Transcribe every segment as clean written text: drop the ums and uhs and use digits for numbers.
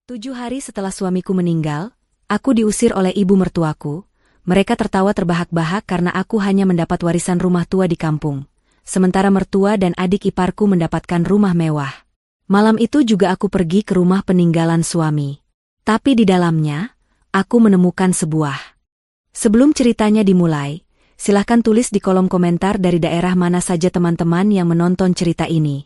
7 hari setelah suamiku meninggal, aku diusir oleh ibu mertuaku. Mereka tertawa terbahak-bahak karena aku hanya mendapat warisan rumah tua di kampung. Sementara mertua dan adik iparku mendapatkan rumah mewah. Malam itu juga aku pergi ke rumah peninggalan suami. Tapi di dalamnya, aku menemukan sebuah. Sebelum ceritanya dimulai, silahkan tulis di kolom komentar dari daerah mana saja teman-teman yang menonton cerita ini.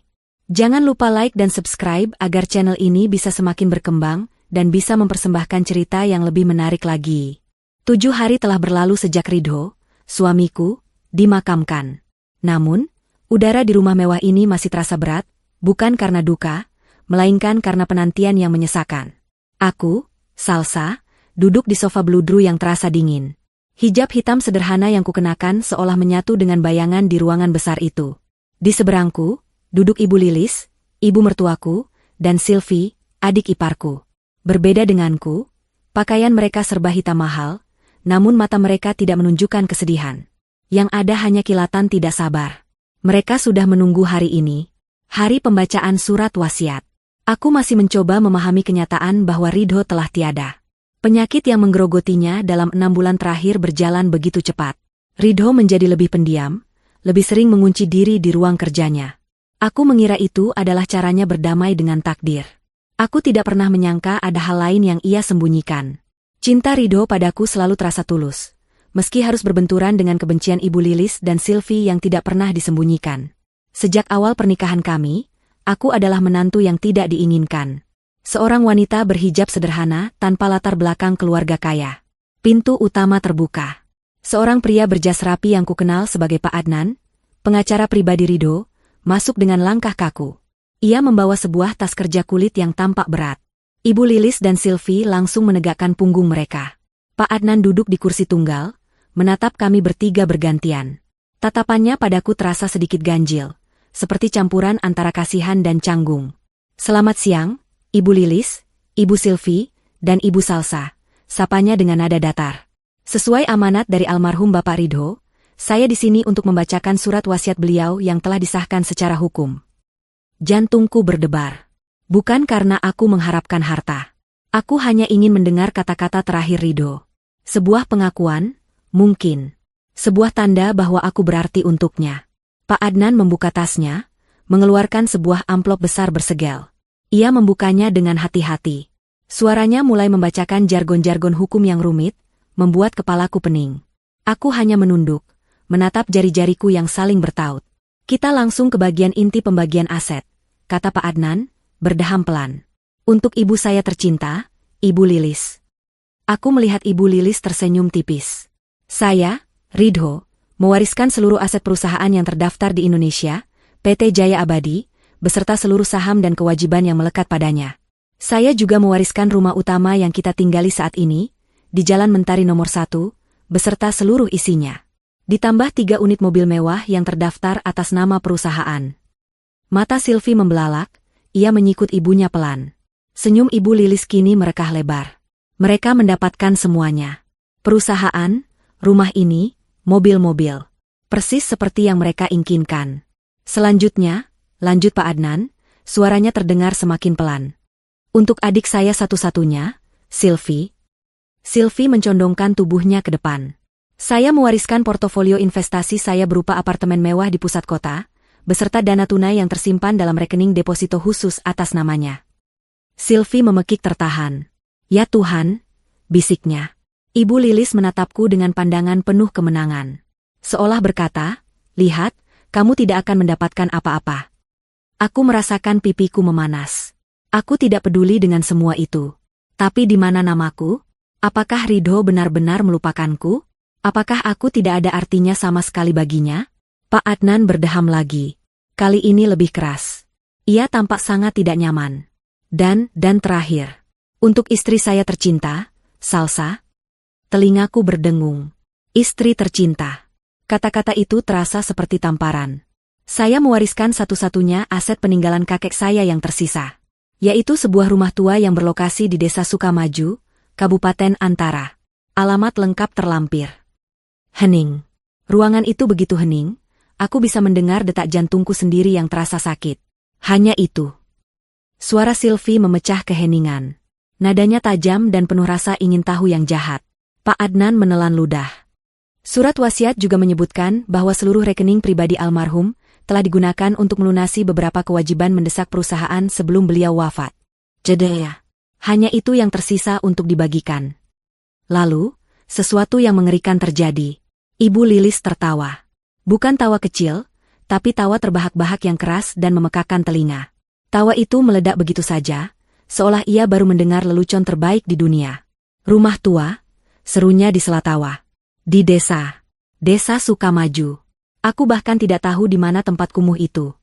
Jangan lupa like dan subscribe agar channel ini bisa semakin berkembang dan bisa mempersembahkan cerita yang lebih menarik lagi. 7 hari telah berlalu sejak Ridho, suamiku, dimakamkan. Namun, udara di rumah mewah ini masih terasa berat, bukan karena duka, melainkan karena penantian yang menyesakan. Aku, Salsa, duduk di sofa bludru yang terasa dingin. Hijab hitam sederhana yang kukenakan seolah menyatu dengan bayangan di ruangan besar itu. Di seberangku, duduk Ibu Lilis, ibu mertuaku, dan Sylvie, adik iparku. Berbeda denganku, pakaian mereka serba hitam mahal, namun mata mereka tidak menunjukkan kesedihan. Yang ada hanya kilatan tidak sabar. Mereka sudah menunggu hari ini, hari pembacaan surat wasiat. Aku masih mencoba memahami kenyataan bahwa Ridho telah tiada. Penyakit yang menggerogotinya dalam 6 bulan terakhir berjalan begitu cepat. Ridho menjadi lebih pendiam, lebih sering mengunci diri di ruang kerjanya. Aku mengira itu adalah caranya berdamai dengan takdir. Aku tidak pernah menyangka ada hal lain yang ia sembunyikan. Cinta Ridho padaku selalu terasa tulus, meski harus berbenturan dengan kebencian Ibu Lilis dan Sylvie yang tidak pernah disembunyikan. Sejak awal pernikahan kami, aku adalah menantu yang tidak diinginkan. Seorang wanita berhijab sederhana tanpa latar belakang keluarga kaya. Pintu utama terbuka. Seorang pria berjas rapi yang kukenal sebagai Pak Adnan, pengacara pribadi Ridho, masuk dengan langkah kaku. Ia membawa sebuah tas kerja kulit yang tampak berat. Ibu Lilis dan Sylvie langsung menegakkan punggung mereka. Pak Adnan duduk di kursi tunggal, menatap kami bertiga bergantian. Tatapannya padaku terasa sedikit ganjil, seperti campuran antara kasihan dan canggung. "Selamat siang, Ibu Lilis, Ibu Sylvie, dan Ibu Salsa," sapanya dengan nada datar. "Sesuai amanat dari almarhum Bapak Ridho, saya di sini untuk membacakan surat wasiat beliau yang telah disahkan secara hukum." Jantungku berdebar. Bukan karena aku mengharapkan harta. Aku hanya ingin mendengar kata-kata terakhir Ridho. Sebuah pengakuan, mungkin. Sebuah tanda bahwa aku berarti untuknya. Pak Adnan membuka tasnya, mengeluarkan sebuah amplop besar bersegel. Ia membukanya dengan hati-hati. Suaranya mulai membacakan jargon-jargon hukum yang rumit, membuat kepalaku pening. Aku hanya menunduk, menatap jari-jariku yang saling bertaut. "Kita langsung ke bagian inti pembagian aset," kata Pak Adnan, berdeham pelan. "Untuk ibu saya tercinta, Ibu Lilis." Aku melihat Ibu Lilis tersenyum tipis. "Saya, Ridho, mewariskan seluruh aset perusahaan yang terdaftar di Indonesia, PT Jaya Abadi, beserta seluruh saham dan kewajiban yang melekat padanya. Saya juga mewariskan rumah utama yang kita tinggali saat ini, di Jalan Mentari nomor 1, beserta seluruh isinya. Ditambah 3 unit mobil mewah yang terdaftar atas nama perusahaan." Mata Sylvie membelalak, ia menyikut ibunya pelan. Senyum Ibu Lilis kini merekah lebar. Mereka mendapatkan semuanya. Perusahaan, rumah ini, mobil-mobil. Persis seperti yang mereka inginkan. "Selanjutnya," lanjut Pak Adnan, suaranya terdengar semakin pelan. "Untuk adik saya satu-satunya, Sylvie." Sylvie mencondongkan tubuhnya ke depan. "Saya mewariskan portofolio investasi saya berupa apartemen mewah di pusat kota, beserta dana tunai yang tersimpan dalam rekening deposito khusus atas namanya." Sylvie memekik tertahan. "Ya Tuhan," bisiknya. Ibu Lilis menatapku dengan pandangan penuh kemenangan. Seolah berkata, "Lihat, kamu tidak akan mendapatkan apa-apa." Aku merasakan pipiku memanas. Aku tidak peduli dengan semua itu. Tapi di mana namaku? Apakah Ridho benar-benar melupakanku? Apakah aku tidak ada artinya sama sekali baginya? Pak Adnan berdeham lagi. Kali ini lebih keras. Ia tampak sangat tidak nyaman. Dan terakhir. "Untuk istri saya tercinta, Salsa." Telingaku berdengung. Istri tercinta. Kata-kata itu terasa seperti tamparan. Saya mewariskan satu-satunya aset peninggalan kakek saya yang tersisa. Yaitu sebuah rumah tua yang berlokasi di Desa Sukamaju, Kabupaten Antara. Alamat lengkap terlampir. Hening. Ruangan itu begitu hening, aku bisa mendengar detak jantungku sendiri yang terasa sakit. Hanya itu. Suara Sylvie memecah keheningan. Nadanya tajam dan penuh rasa ingin tahu yang jahat. Pak Adnan menelan ludah. Surat wasiat juga menyebutkan bahwa seluruh rekening pribadi almarhum telah digunakan untuk melunasi beberapa kewajiban mendesak perusahaan sebelum beliau wafat. Jedaya. Hanya itu yang tersisa untuk dibagikan. Lalu, sesuatu yang mengerikan terjadi. Ibu Lilis tertawa. Bukan tawa kecil, tapi tawa terbahak-bahak yang keras dan memekakan telinga. Tawa itu meledak begitu saja, seolah ia baru mendengar lelucon terbaik di dunia. Rumah tua, serunya di sela tawa. Di desa. Desa Sukamaju. Aku bahkan tidak tahu di mana tempat kumuh itu.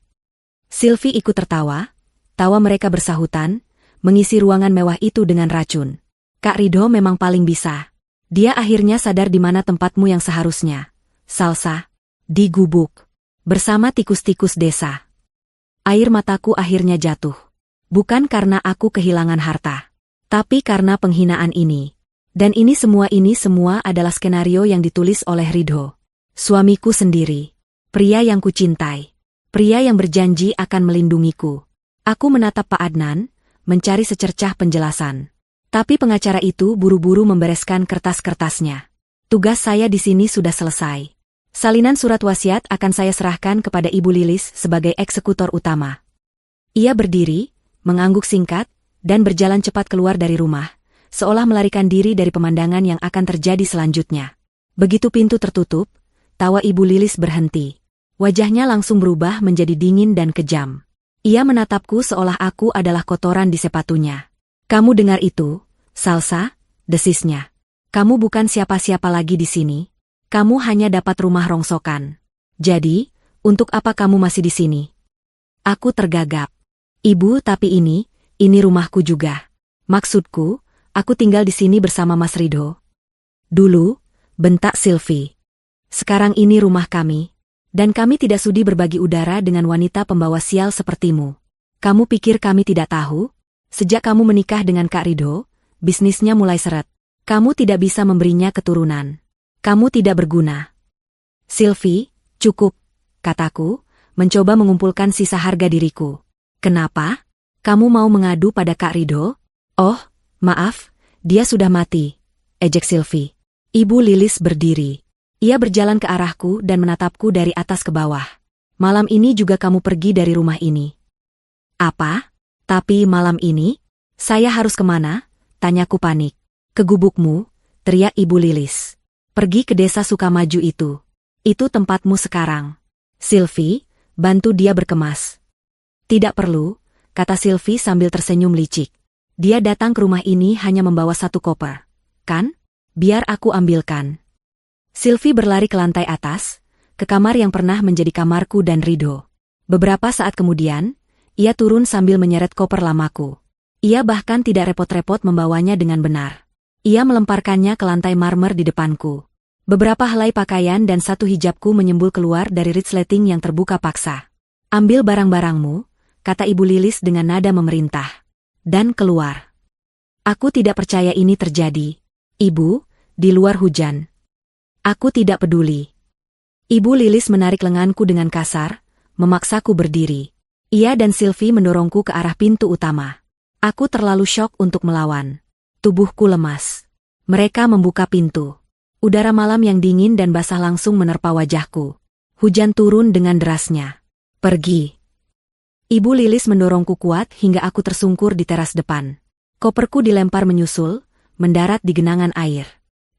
Sylvie ikut tertawa, tawa mereka bersahutan, mengisi ruangan mewah itu dengan racun. Kak Ridho memang paling bisa. Dia akhirnya sadar di mana tempatmu yang seharusnya. Salsa. Di gubuk. Bersama tikus-tikus desa. Air mataku akhirnya jatuh. Bukan karena aku kehilangan harta. Tapi karena penghinaan ini. Dan ini semua adalah skenario yang ditulis oleh Ridho. Suamiku sendiri. Pria yang kucintai. Pria yang berjanji akan melindungiku. Aku menatap Pak Adnan, mencari secercah penjelasan. Tapi pengacara itu buru-buru membereskan kertas-kertasnya. Tugas saya di sini sudah selesai. Salinan surat wasiat akan saya serahkan kepada Ibu Lilis sebagai eksekutor utama. Ia berdiri, mengangguk singkat, dan berjalan cepat keluar dari rumah, seolah melarikan diri dari pemandangan yang akan terjadi selanjutnya. Begitu pintu tertutup, tawa Ibu Lilis berhenti. Wajahnya langsung berubah menjadi dingin dan kejam. Ia menatapku seolah aku adalah kotoran di sepatunya. Kamu dengar itu, Salsa, desisnya. Kamu bukan siapa-siapa lagi di sini. Kamu hanya dapat rumah rongsokan. Jadi, untuk apa kamu masih di sini? Aku tergagap. Ibu, tapi ini rumahku juga. Maksudku, aku tinggal di sini bersama Mas Ridho. Dulu, bentak Sylvie. Sekarang ini rumah kami. Dan kami tidak sudi berbagi udara dengan wanita pembawa sial sepertimu. Kamu pikir kami tidak tahu? Sejak kamu menikah dengan Kak Ridho, bisnisnya mulai seret. Kamu tidak bisa memberinya keturunan. Kamu tidak berguna. Sylvie, cukup, kataku, mencoba mengumpulkan sisa harga diriku. Kenapa? Kamu mau mengadu pada Kak Ridho? Oh, maaf, dia sudah mati, ejek Sylvie. Ibu Lilis berdiri. Ia berjalan ke arahku dan menatapku dari atas ke bawah. Malam ini juga kamu pergi dari rumah ini. Apa? Tapi malam ini, saya harus kemana? Tanyaku panik. Ke gubukmu, teriak Ibu Lilis. Pergi ke desa Sukamaju itu. Itu tempatmu sekarang. Sylvie, bantu dia berkemas. Tidak perlu, kata Sylvie sambil tersenyum licik. Dia datang ke rumah ini hanya membawa satu koper. Kan? Biar aku ambilkan. Sylvie berlari ke lantai atas, ke kamar yang pernah menjadi kamarku dan Ridho. Beberapa saat kemudian, ia turun sambil menyeret koper lamaku. Ia bahkan tidak repot-repot membawanya dengan benar. Ia melemparkannya ke lantai marmer di depanku. Beberapa helai pakaian dan satu hijabku menyembul keluar dari resleting yang terbuka paksa. Ambil barang-barangmu, kata Ibu Lilis dengan nada memerintah. Dan keluar. Aku tidak percaya ini terjadi. Ibu, di luar hujan. Aku tidak peduli. Ibu Lilis menarik lenganku dengan kasar, memaksaku berdiri. Ia dan Sylvie mendorongku ke arah pintu utama. Aku terlalu syok untuk melawan. Tubuhku lemas. Mereka membuka pintu. Udara malam yang dingin dan basah langsung menerpa wajahku. Hujan turun dengan derasnya. Pergi. Ibu Lilis mendorongku kuat hingga aku tersungkur di teras depan. Koperku dilempar menyusul, mendarat di genangan air.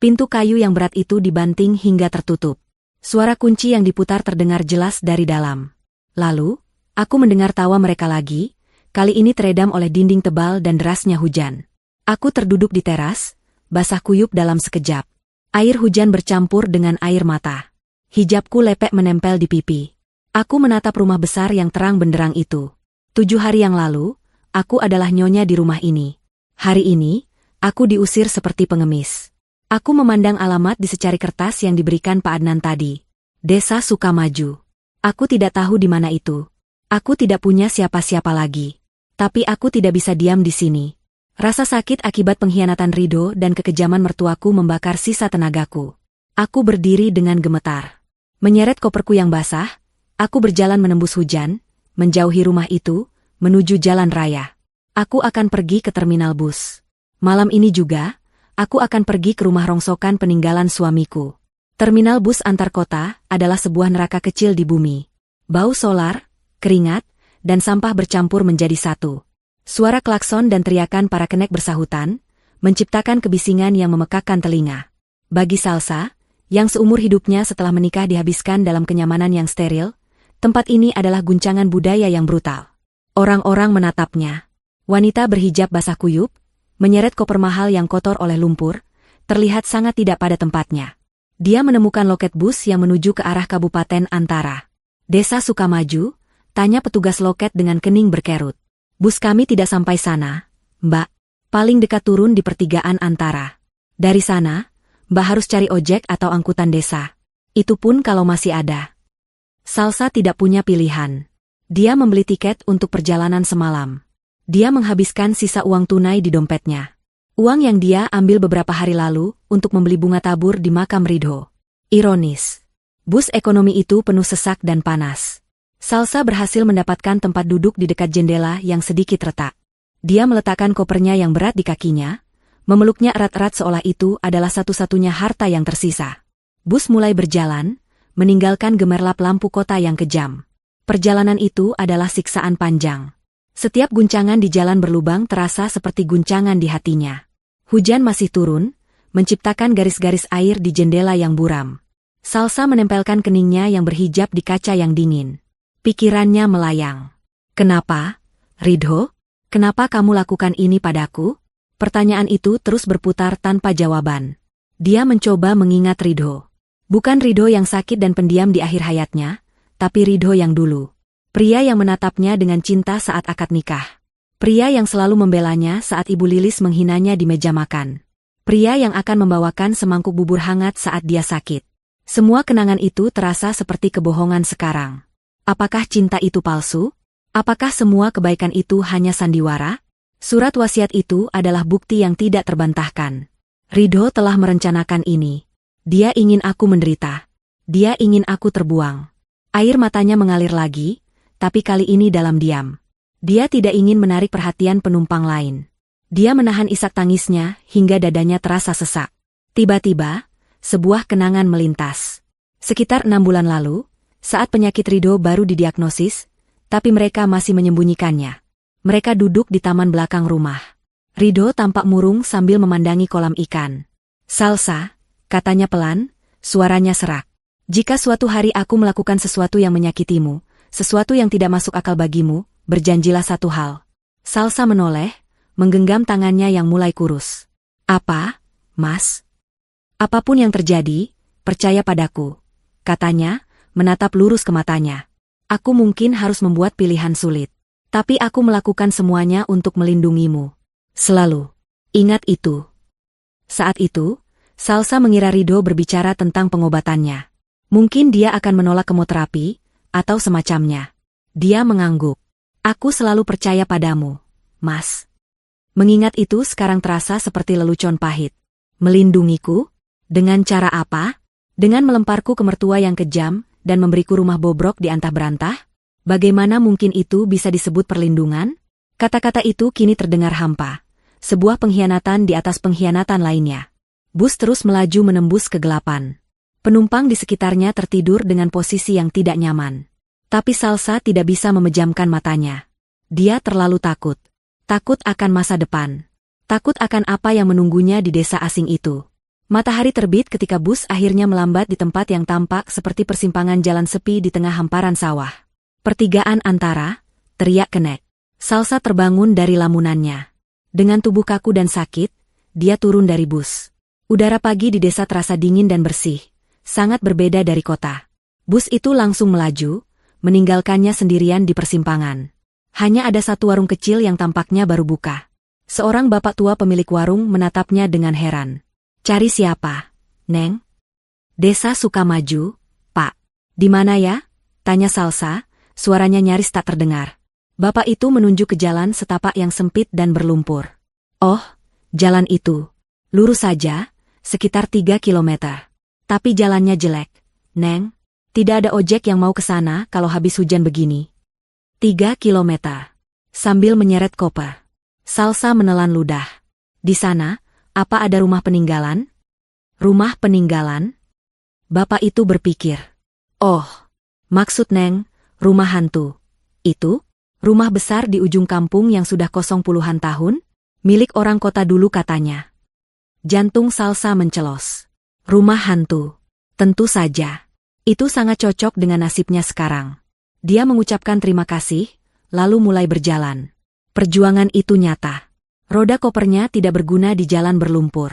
Pintu kayu yang berat itu dibanting hingga tertutup. Suara kunci yang diputar terdengar jelas dari dalam. Lalu, aku mendengar tawa mereka lagi, kali ini teredam oleh dinding tebal dan derasnya hujan. Aku terduduk di teras, basah kuyup dalam sekejap. Air hujan bercampur dengan air mata. Hijabku lepek menempel di pipi. Aku menatap rumah besar yang terang benderang itu. 7 hari yang lalu, aku adalah nyonya di rumah ini. Hari ini, aku diusir seperti pengemis. Aku memandang alamat di secari kertas yang diberikan Pak Adnan tadi. Desa Sukamaju. Aku tidak tahu di mana itu. Aku tidak punya siapa-siapa lagi. Tapi aku tidak bisa diam di sini. Rasa sakit akibat pengkhianatan Ridho dan kekejaman mertuaku membakar sisa tenagaku. Aku berdiri dengan gemetar. Menyeret koperku yang basah, aku berjalan menembus hujan, menjauhi rumah itu, menuju jalan raya. Aku akan pergi ke terminal bus. Malam ini juga, aku akan pergi ke rumah rongsokan peninggalan suamiku. Terminal bus antar kota adalah sebuah neraka kecil di bumi. Bau solar, keringat, dan sampah bercampur menjadi satu. Suara klakson dan teriakan para kenek bersahutan, menciptakan kebisingan yang memekakkan telinga. Bagi Salsa, yang seumur hidupnya setelah menikah dihabiskan dalam kenyamanan yang steril, tempat ini adalah guncangan budaya yang brutal. Orang-orang menatapnya. Wanita berhijab basah kuyup, menyeret koper mahal yang kotor oleh lumpur, terlihat sangat tidak pada tempatnya. Dia menemukan loket bus yang menuju ke arah Kabupaten Antara. Desa Sukamaju, tanya petugas loket dengan kening berkerut. Bus kami tidak sampai sana, Mbak. Paling dekat turun di pertigaan Antara. Dari sana, Mbak harus cari ojek atau angkutan desa. Itu pun kalau masih ada. Salsa tidak punya pilihan. Dia membeli tiket untuk perjalanan semalam. Dia menghabiskan sisa uang tunai di dompetnya. Uang yang dia ambil beberapa hari lalu untuk membeli bunga tabur di makam Ridho. Ironis. Bus ekonomi itu penuh sesak dan panas. Salsa berhasil mendapatkan tempat duduk di dekat jendela yang sedikit retak. Dia meletakkan kopernya yang berat di kakinya, memeluknya erat-erat seolah itu adalah satu-satunya harta yang tersisa. Bus mulai berjalan, meninggalkan gemerlap lampu kota yang kejam. Perjalanan itu adalah siksaan panjang. Setiap guncangan di jalan berlubang terasa seperti guncangan di hatinya. Hujan masih turun, menciptakan garis-garis air di jendela yang buram. Salsa menempelkan keningnya yang berhijab di kaca yang dingin. Pikirannya melayang. Kenapa, Ridho? Kenapa kamu lakukan ini padaku? Pertanyaan itu terus berputar tanpa jawaban. Dia mencoba mengingat Ridho. Bukan Ridho yang sakit dan pendiam di akhir hayatnya, tapi Ridho yang dulu. Pria yang menatapnya dengan cinta saat akad nikah. Pria yang selalu membelanya saat Ibu Lilis menghinanya di meja makan. Pria yang akan membawakan semangkuk bubur hangat saat dia sakit. Semua kenangan itu terasa seperti kebohongan sekarang. Apakah cinta itu palsu? Apakah semua kebaikan itu hanya sandiwara? Surat wasiat itu adalah bukti yang tidak terbantahkan. Ridho telah merencanakan ini. Dia ingin aku menderita. Dia ingin aku terbuang. Air matanya mengalir lagi, tapi kali ini dalam diam. Dia tidak ingin menarik perhatian penumpang lain. Dia menahan isak tangisnya hingga dadanya terasa sesak. Tiba-tiba, sebuah kenangan melintas. Sekitar 6 bulan lalu, saat penyakit Ridho baru didiagnosis, tapi mereka masih menyembunyikannya. Mereka duduk di taman belakang rumah. Ridho tampak murung sambil memandangi kolam ikan. Salsa, katanya pelan, suaranya serak. Jika suatu hari aku melakukan sesuatu yang menyakitimu, sesuatu yang tidak masuk akal bagimu, berjanjilah satu hal. Salsa menoleh, menggenggam tangannya yang mulai kurus. Apa, Mas? Apapun yang terjadi, percaya padaku, katanya, menatap lurus ke matanya. Aku mungkin harus membuat pilihan sulit. Tapi aku melakukan semuanya untuk melindungimu. Selalu. Ingat itu. Saat itu, Salsa mengira Ridho berbicara tentang pengobatannya. Mungkin dia akan menolak kemoterapi, atau semacamnya. Dia mengangguk. Aku selalu percaya padamu, Mas. Mengingat itu sekarang terasa seperti lelucon pahit. Melindungiku? Dengan cara apa? Dengan melemparku ke mertua yang kejam, dan memberiku rumah bobrok di antah berantah? Bagaimana mungkin itu bisa disebut perlindungan? Kata-kata itu kini terdengar hampa. Sebuah pengkhianatan di atas pengkhianatan lainnya. Bus terus melaju menembus kegelapan. Penumpang di sekitarnya tertidur dengan posisi yang tidak nyaman. Tapi Salsa tidak bisa memejamkan matanya. Dia terlalu takut. Takut akan masa depan. Takut akan apa yang menunggunya di desa asing itu. Matahari terbit ketika bus akhirnya melambat di tempat yang tampak seperti persimpangan jalan sepi di tengah hamparan sawah. Pertigaan Antara, teriak kenek. Salsa terbangun dari lamunannya. Dengan tubuh kaku dan sakit, dia turun dari bus. Udara pagi di desa terasa dingin dan bersih. Sangat berbeda dari kota. Bus itu langsung melaju, meninggalkannya sendirian di persimpangan. Hanya ada satu warung kecil yang tampaknya baru buka. Seorang bapak tua pemilik warung menatapnya dengan heran. Cari siapa, Neng? Desa Sukamaju, Pak. Di mana ya? Tanya Salsa, suaranya nyaris tak terdengar. Bapak itu menunjuk ke jalan setapak yang sempit dan berlumpur. Oh, jalan itu. Lurus saja, sekitar 3 kilometer. Tapi jalannya jelek, Neng. Tidak ada ojek yang mau ke sana kalau habis hujan begini. 3 kilometer. Sambil menyeret koper. Salsa menelan ludah. Di sana, apa ada rumah peninggalan? Rumah peninggalan? Bapak itu berpikir. Oh, maksud Neng, rumah hantu. Itu? Rumah besar di ujung kampung yang sudah kosong puluhan tahun? Milik orang kota dulu katanya. Jantung Salsa mencelos. Rumah hantu. Tentu saja. Itu sangat cocok dengan nasibnya sekarang. Dia mengucapkan terima kasih, lalu mulai berjalan. Perjuangan itu nyata. Roda kopernya tidak berguna di jalan berlumpur.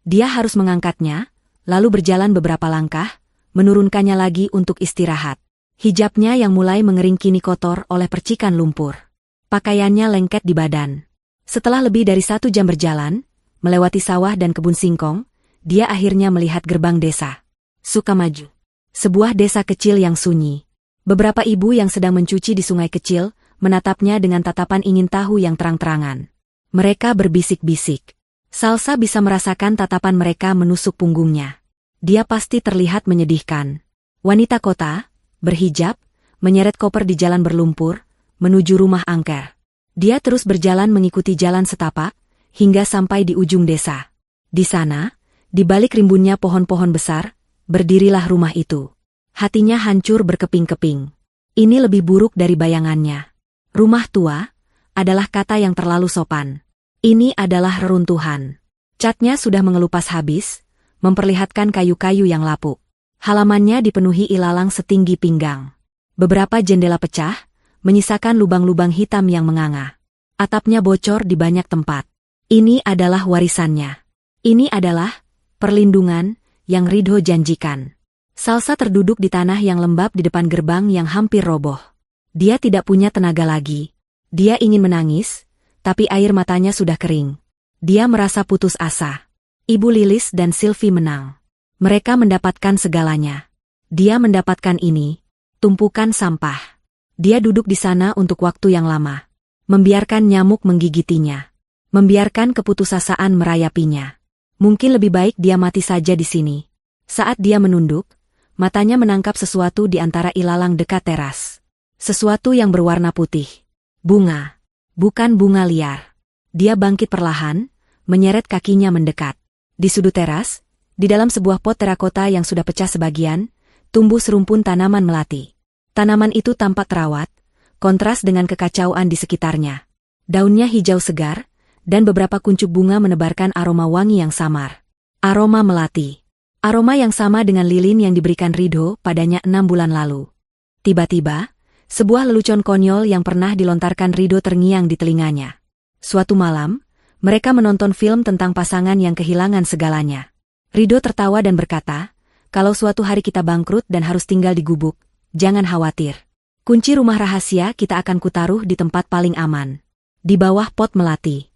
Dia harus mengangkatnya, lalu berjalan beberapa langkah, menurunkannya lagi untuk istirahat. Hijabnya yang mulai mengering kini kotor oleh percikan lumpur. Pakaiannya lengket di badan. Setelah lebih dari 1 jam berjalan, melewati sawah dan kebun singkong, dia akhirnya melihat gerbang desa. Sukamaju. Sebuah desa kecil yang sunyi. Beberapa ibu yang sedang mencuci di sungai kecil, menatapnya dengan tatapan ingin tahu yang terang-terangan. Mereka berbisik-bisik. Salsa bisa merasakan tatapan mereka menusuk punggungnya. Dia pasti terlihat menyedihkan. Wanita kota, berhijab, menyeret koper di jalan berlumpur, menuju rumah angker. Dia terus berjalan mengikuti jalan setapak, hingga sampai di ujung desa. Di sana, di balik rimbunnya pohon-pohon besar, berdirilah rumah itu. Hatinya hancur berkeping-keping. Ini lebih buruk dari bayangannya. Rumah tua adalah kata yang terlalu sopan. Ini adalah reruntuhan. Catnya sudah mengelupas habis, memperlihatkan kayu-kayu yang lapuk. Halamannya dipenuhi ilalang setinggi pinggang. Beberapa jendela pecah, menyisakan lubang-lubang hitam yang menganga. Atapnya bocor di banyak tempat. Ini adalah warisannya. Ini adalah perlindungan yang Ridho janjikan. Salsa terduduk di tanah yang lembab di depan gerbang yang hampir roboh. Dia tidak punya tenaga lagi. Dia ingin menangis, tapi air matanya sudah kering. Dia merasa putus asa. Ibu Lilis dan Sylvie menang. Mereka mendapatkan segalanya. Dia mendapatkan ini, tumpukan sampah. Dia duduk di sana untuk waktu yang lama. Membiarkan nyamuk menggigitinya. Membiarkan keputusasaan merayapinya. Mungkin lebih baik dia mati saja di sini. Saat dia menunduk, matanya menangkap sesuatu di antara ilalang dekat teras. Sesuatu yang berwarna putih. Bunga. Bukan bunga liar. Dia bangkit perlahan, menyeret kakinya mendekat. Di sudut teras, di dalam sebuah pot terakota yang sudah pecah sebagian, tumbuh serumpun tanaman melati. Tanaman itu tampak terawat, kontras dengan kekacauan di sekitarnya. Daunnya hijau segar, dan beberapa kuncup bunga menebarkan aroma wangi yang samar. Aroma melati. Aroma yang sama dengan lilin yang diberikan Ridho padanya 6 bulan lalu. Tiba-tiba, sebuah lelucon konyol yang pernah dilontarkan Ridho terngiang di telinganya. Suatu malam, mereka menonton film tentang pasangan yang kehilangan segalanya. Ridho tertawa dan berkata, kalau suatu hari kita bangkrut dan harus tinggal di gubuk, jangan khawatir. Kunci rumah rahasia kita akan kutaruh di tempat paling aman. Di bawah pot melati.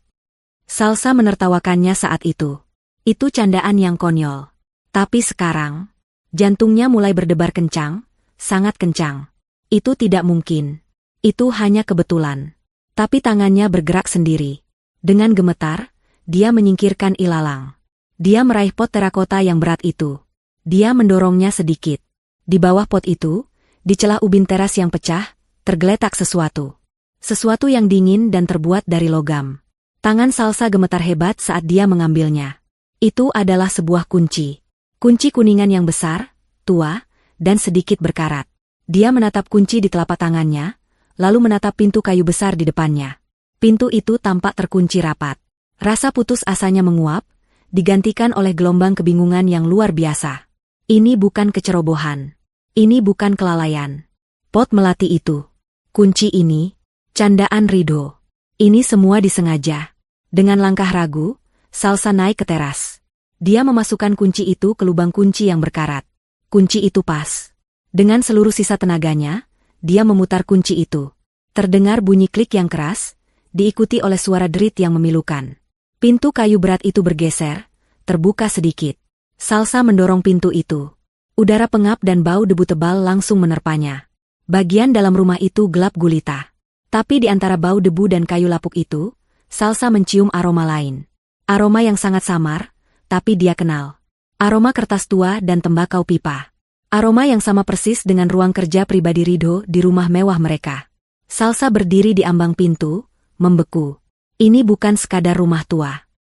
Salsa menertawakannya saat itu. Itu candaan yang konyol. Tapi sekarang, jantungnya mulai berdebar kencang, sangat kencang. Itu tidak mungkin. Itu hanya kebetulan. Tapi tangannya bergerak sendiri. Dengan gemetar, dia menyingkirkan ilalang. Dia meraih pot terakota yang berat itu. Dia mendorongnya sedikit. Di bawah pot itu, di celah ubin teras yang pecah, tergeletak sesuatu. Sesuatu yang dingin dan terbuat dari logam. Tangan Salsa gemetar hebat saat dia mengambilnya. Itu adalah sebuah kunci. Kunci kuningan yang besar, tua, dan sedikit berkarat. Dia menatap kunci di telapak tangannya, lalu menatap pintu kayu besar di depannya. Pintu itu tampak terkunci rapat. Rasa putus asanya menguap, digantikan oleh gelombang kebingungan yang luar biasa. Ini bukan kecerobohan. Ini bukan kelalaian. Pot melati itu. Kunci ini. Candaan Ridho. Ini semua disengaja. Dengan langkah ragu, Salsa naik ke teras. Dia memasukkan kunci itu ke lubang kunci yang berkarat. Kunci itu pas. Dengan seluruh sisa tenaganya, dia memutar kunci itu. Terdengar bunyi klik yang keras, diikuti oleh suara derit yang memilukan. Pintu kayu berat itu bergeser, terbuka sedikit. Salsa mendorong pintu itu. Udara pengap dan bau debu tebal langsung menerpanya. Bagian dalam rumah itu gelap gulita. Tapi di antara bau debu dan kayu lapuk itu, Salsa mencium aroma lain. Aroma yang sangat samar, tapi dia kenal. Aroma kertas tua dan tembakau pipa. Aroma yang sama persis dengan ruang kerja pribadi Ridho di rumah mewah mereka. Salsa berdiri di ambang pintu, membeku. Ini bukan sekadar rumah tua.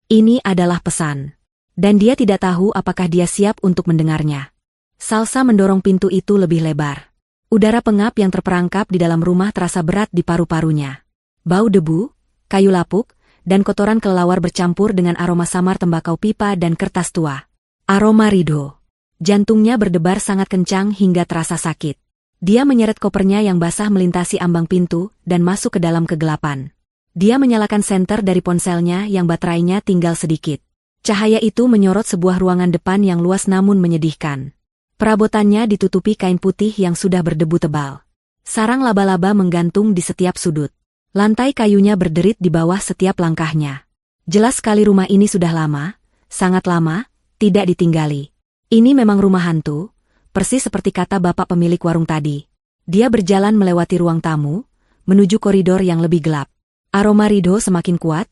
Ini adalah pesan. Dan dia tidak tahu apakah dia siap untuk mendengarnya. Salsa mendorong pintu itu lebih lebar. Udara pengap yang terperangkap di dalam rumah terasa berat di paru-parunya. Bau debu, kayu lapuk, dan kotoran kelelawar bercampur dengan aroma samar tembakau pipa dan kertas tua. Aroma Ridho. Jantungnya berdebar sangat kencang hingga terasa sakit. Dia menyeret kopernya yang basah melintasi ambang pintu dan masuk ke dalam kegelapan. Dia menyalakan senter dari ponselnya yang baterainya tinggal sedikit. Cahaya itu menyorot sebuah ruangan depan yang luas namun menyedihkan. Perabotannya ditutupi kain putih yang sudah berdebu tebal. Sarang laba-laba menggantung di setiap sudut. Lantai kayunya berderit di bawah setiap langkahnya. Jelas sekali rumah ini sudah lama, sangat lama, tidak ditinggali. Ini memang rumah hantu, persis seperti kata bapak pemilik warung tadi. Dia berjalan melewati ruang tamu, menuju koridor yang lebih gelap. Aroma Ridho semakin kuat,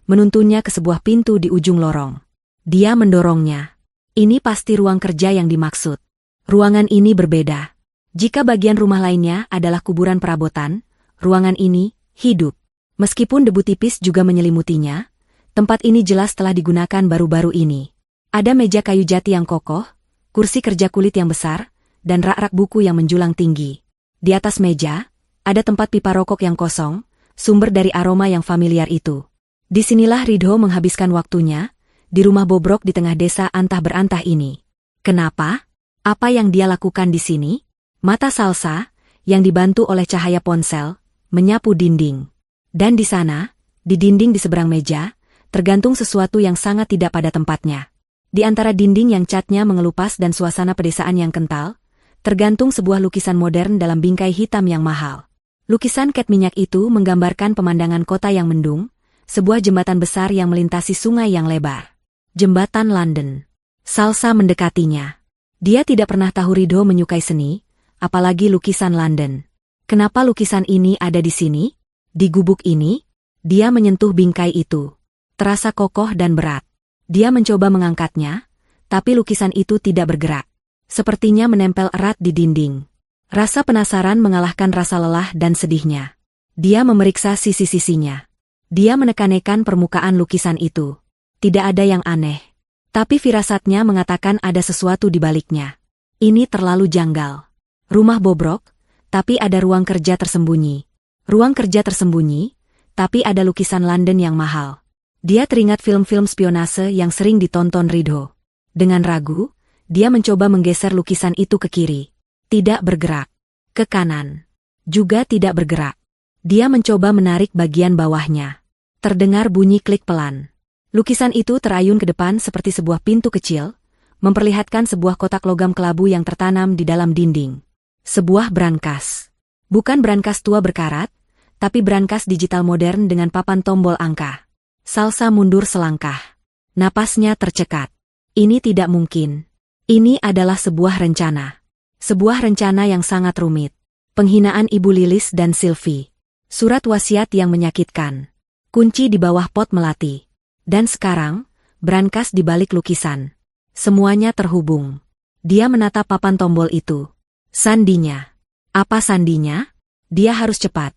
menuntunnya ke sebuah pintu di ujung lorong. Dia mendorongnya. Ini pasti ruang kerja yang dimaksud. Ruangan ini berbeda. Jika bagian rumah lainnya adalah kuburan perabotan, ruangan ini hidup. Meskipun debu tipis juga menyelimutinya, tempat ini jelas telah digunakan baru-baru ini. Ada meja kayu jati yang kokoh, kursi kerja kulit yang besar, dan rak-rak buku yang menjulang tinggi. Di atas meja, ada tempat pipa rokok yang kosong, sumber dari aroma yang familiar itu. Disinilah Ridho menghabiskan waktunya, di rumah bobrok di tengah desa antah berantah ini. Kenapa? Apa yang dia lakukan di sini? Mata Salsa, yang dibantu oleh cahaya ponsel, menyapu dinding. Dan di sana, di dinding di seberang meja, tergantung sesuatu yang sangat tidak pada tempatnya. Di antara dinding yang catnya mengelupas dan suasana pedesaan yang kental, tergantung sebuah lukisan modern dalam bingkai hitam yang mahal. Lukisan cat minyak itu menggambarkan pemandangan kota yang mendung, sebuah jembatan besar yang melintasi sungai yang lebar. Jembatan London. Salsa mendekatinya. Dia tidak pernah tahu Ridho menyukai seni, apalagi lukisan London. Kenapa lukisan ini ada di sini? Di gubuk ini? Dia menyentuh bingkai itu. Terasa kokoh dan berat. Dia mencoba mengangkatnya, tapi lukisan itu tidak bergerak. Sepertinya menempel erat di dinding. Rasa penasaran mengalahkan rasa lelah dan sedihnya. Dia memeriksa sisi-sisinya. Dia menekan-nekan permukaan lukisan itu. Tidak ada yang aneh. Tapi firasatnya mengatakan ada sesuatu di baliknya. Ini terlalu janggal. Rumah bobrok, tapi ada ruang kerja tersembunyi. Ruang kerja tersembunyi, tapi ada lukisan London yang mahal. Dia teringat film-film spionase yang sering ditonton Ridho. Dengan ragu, dia mencoba menggeser lukisan itu ke kiri. Tidak bergerak. Ke kanan. Juga tidak bergerak. Dia mencoba menarik bagian bawahnya. Terdengar bunyi klik pelan. Lukisan itu terayun ke depan seperti sebuah pintu kecil, memperlihatkan sebuah kotak logam kelabu yang tertanam di dalam dinding. Sebuah brankas. Bukan brankas tua berkarat, tapi brankas digital modern dengan papan tombol angka. Salsa mundur selangkah. Napasnya tercekat. Ini tidak mungkin. Ini adalah sebuah rencana. Sebuah rencana yang sangat rumit. Penghinaan Ibu Lilis dan Sylvie. Surat wasiat yang menyakitkan. Kunci di bawah pot melati. Dan sekarang, brankas di balik lukisan. Semuanya terhubung. Dia menatap papan tombol itu. Sandinya. Apa sandinya? Dia harus cepat.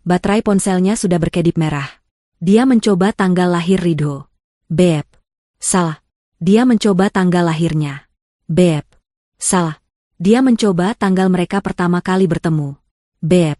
Baterai ponselnya sudah berkedip merah. Dia mencoba tanggal lahir Ridho. Beb. Salah. Dia mencoba tanggal lahirnya. Beb. Salah. Dia mencoba tanggal mereka pertama kali bertemu. Beb.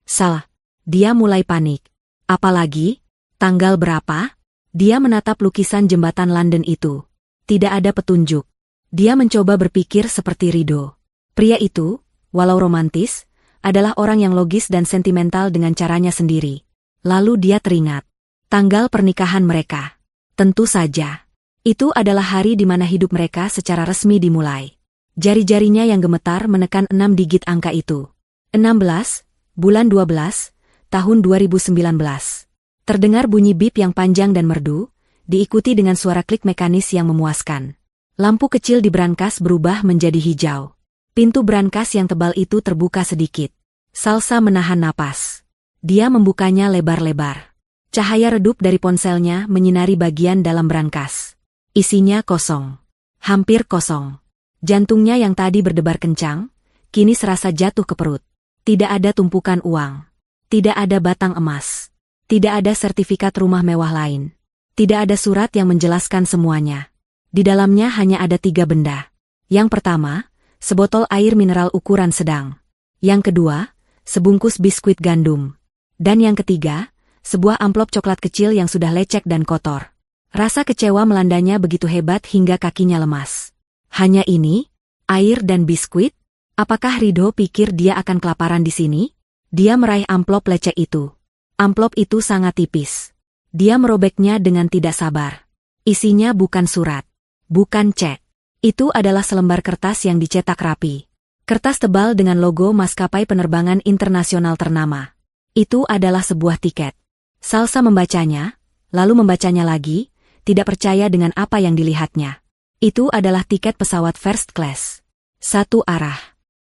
Salah. Dia mulai panik. Apalagi? Tanggal berapa? Dia menatap lukisan jembatan London itu. Tidak ada petunjuk. Dia mencoba berpikir seperti Ridho. Pria itu, walau romantis, adalah orang yang logis dan sentimental dengan caranya sendiri. Lalu dia teringat. Tanggal pernikahan mereka. Tentu saja. Itu adalah hari di mana hidup mereka secara resmi dimulai. Jari-jarinya yang gemetar menekan 6 digit angka itu. 16, bulan 12, tahun 2019. Terdengar bunyi bip yang panjang dan merdu, diikuti dengan suara klik mekanis yang memuaskan. Lampu kecil di brankas berubah menjadi hijau. Pintu brankas yang tebal itu terbuka sedikit. Salsa menahan napas. Dia membukanya lebar-lebar. Cahaya redup dari ponselnya menyinari bagian dalam brankas. Isinya kosong. Hampir kosong. Jantungnya yang tadi berdebar kencang, kini serasa jatuh ke perut. Tidak ada tumpukan uang. Tidak ada batang emas. Tidak ada sertifikat rumah mewah lain. Tidak ada surat yang menjelaskan semuanya. Di dalamnya hanya ada 3 benda. Yang pertama, sebotol air mineral ukuran sedang. Yang kedua, sebungkus biskuit gandum. Dan yang ketiga, sebuah amplop coklat kecil yang sudah lecek dan kotor. Rasa kecewa melandanya begitu hebat hingga kakinya lemas. Hanya ini? Air dan biskuit? Apakah Ridho pikir dia akan kelaparan di sini? Dia meraih amplop lecek itu. Amplop itu sangat tipis. Dia merobeknya dengan tidak sabar. Isinya bukan surat. Bukan cek. Itu adalah selembar kertas yang dicetak rapi. Kertas tebal dengan logo maskapai penerbangan internasional ternama. Itu adalah sebuah tiket. Salsa membacanya, lalu membacanya lagi, tidak percaya dengan apa yang dilihatnya. Itu adalah tiket pesawat first class. Satu arah.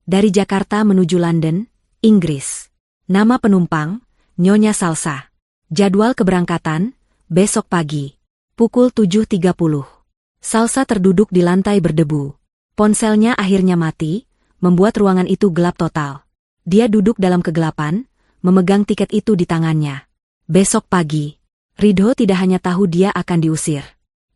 Dari Jakarta menuju London, Inggris. Nama penumpang, Nyonya Salsa. Jadwal keberangkatan, besok pagi. Pukul 7.30. Salsa terduduk di lantai berdebu. Ponselnya akhirnya mati, membuat ruangan itu gelap total. Dia duduk dalam kegelapan, memegang tiket itu di tangannya. Besok pagi. Ridho tidak hanya tahu dia akan diusir.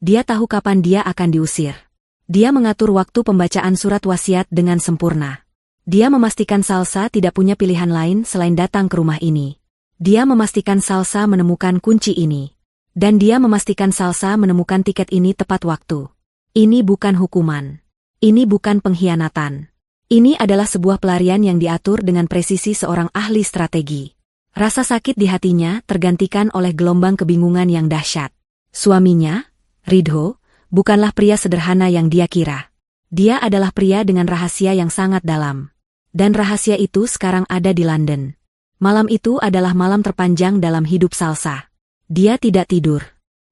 Dia tahu kapan dia akan diusir. Dia mengatur waktu pembacaan surat wasiat dengan sempurna. Dia memastikan Salsa tidak punya pilihan lain selain datang ke rumah ini. Dia memastikan Salsa menemukan kunci ini. Dan dia memastikan Salsa menemukan tiket ini tepat waktu. Ini bukan hukuman. Ini bukan pengkhianatan. Ini adalah sebuah pelarian yang diatur dengan presisi seorang ahli strategi. Rasa sakit di hatinya tergantikan oleh gelombang kebingungan yang dahsyat. Suaminya, Ridho, bukanlah pria sederhana yang dia kira. Dia adalah pria dengan rahasia yang sangat dalam. Dan rahasia itu sekarang ada di London. Malam itu adalah malam terpanjang dalam hidup Salsa. Dia tidak tidur.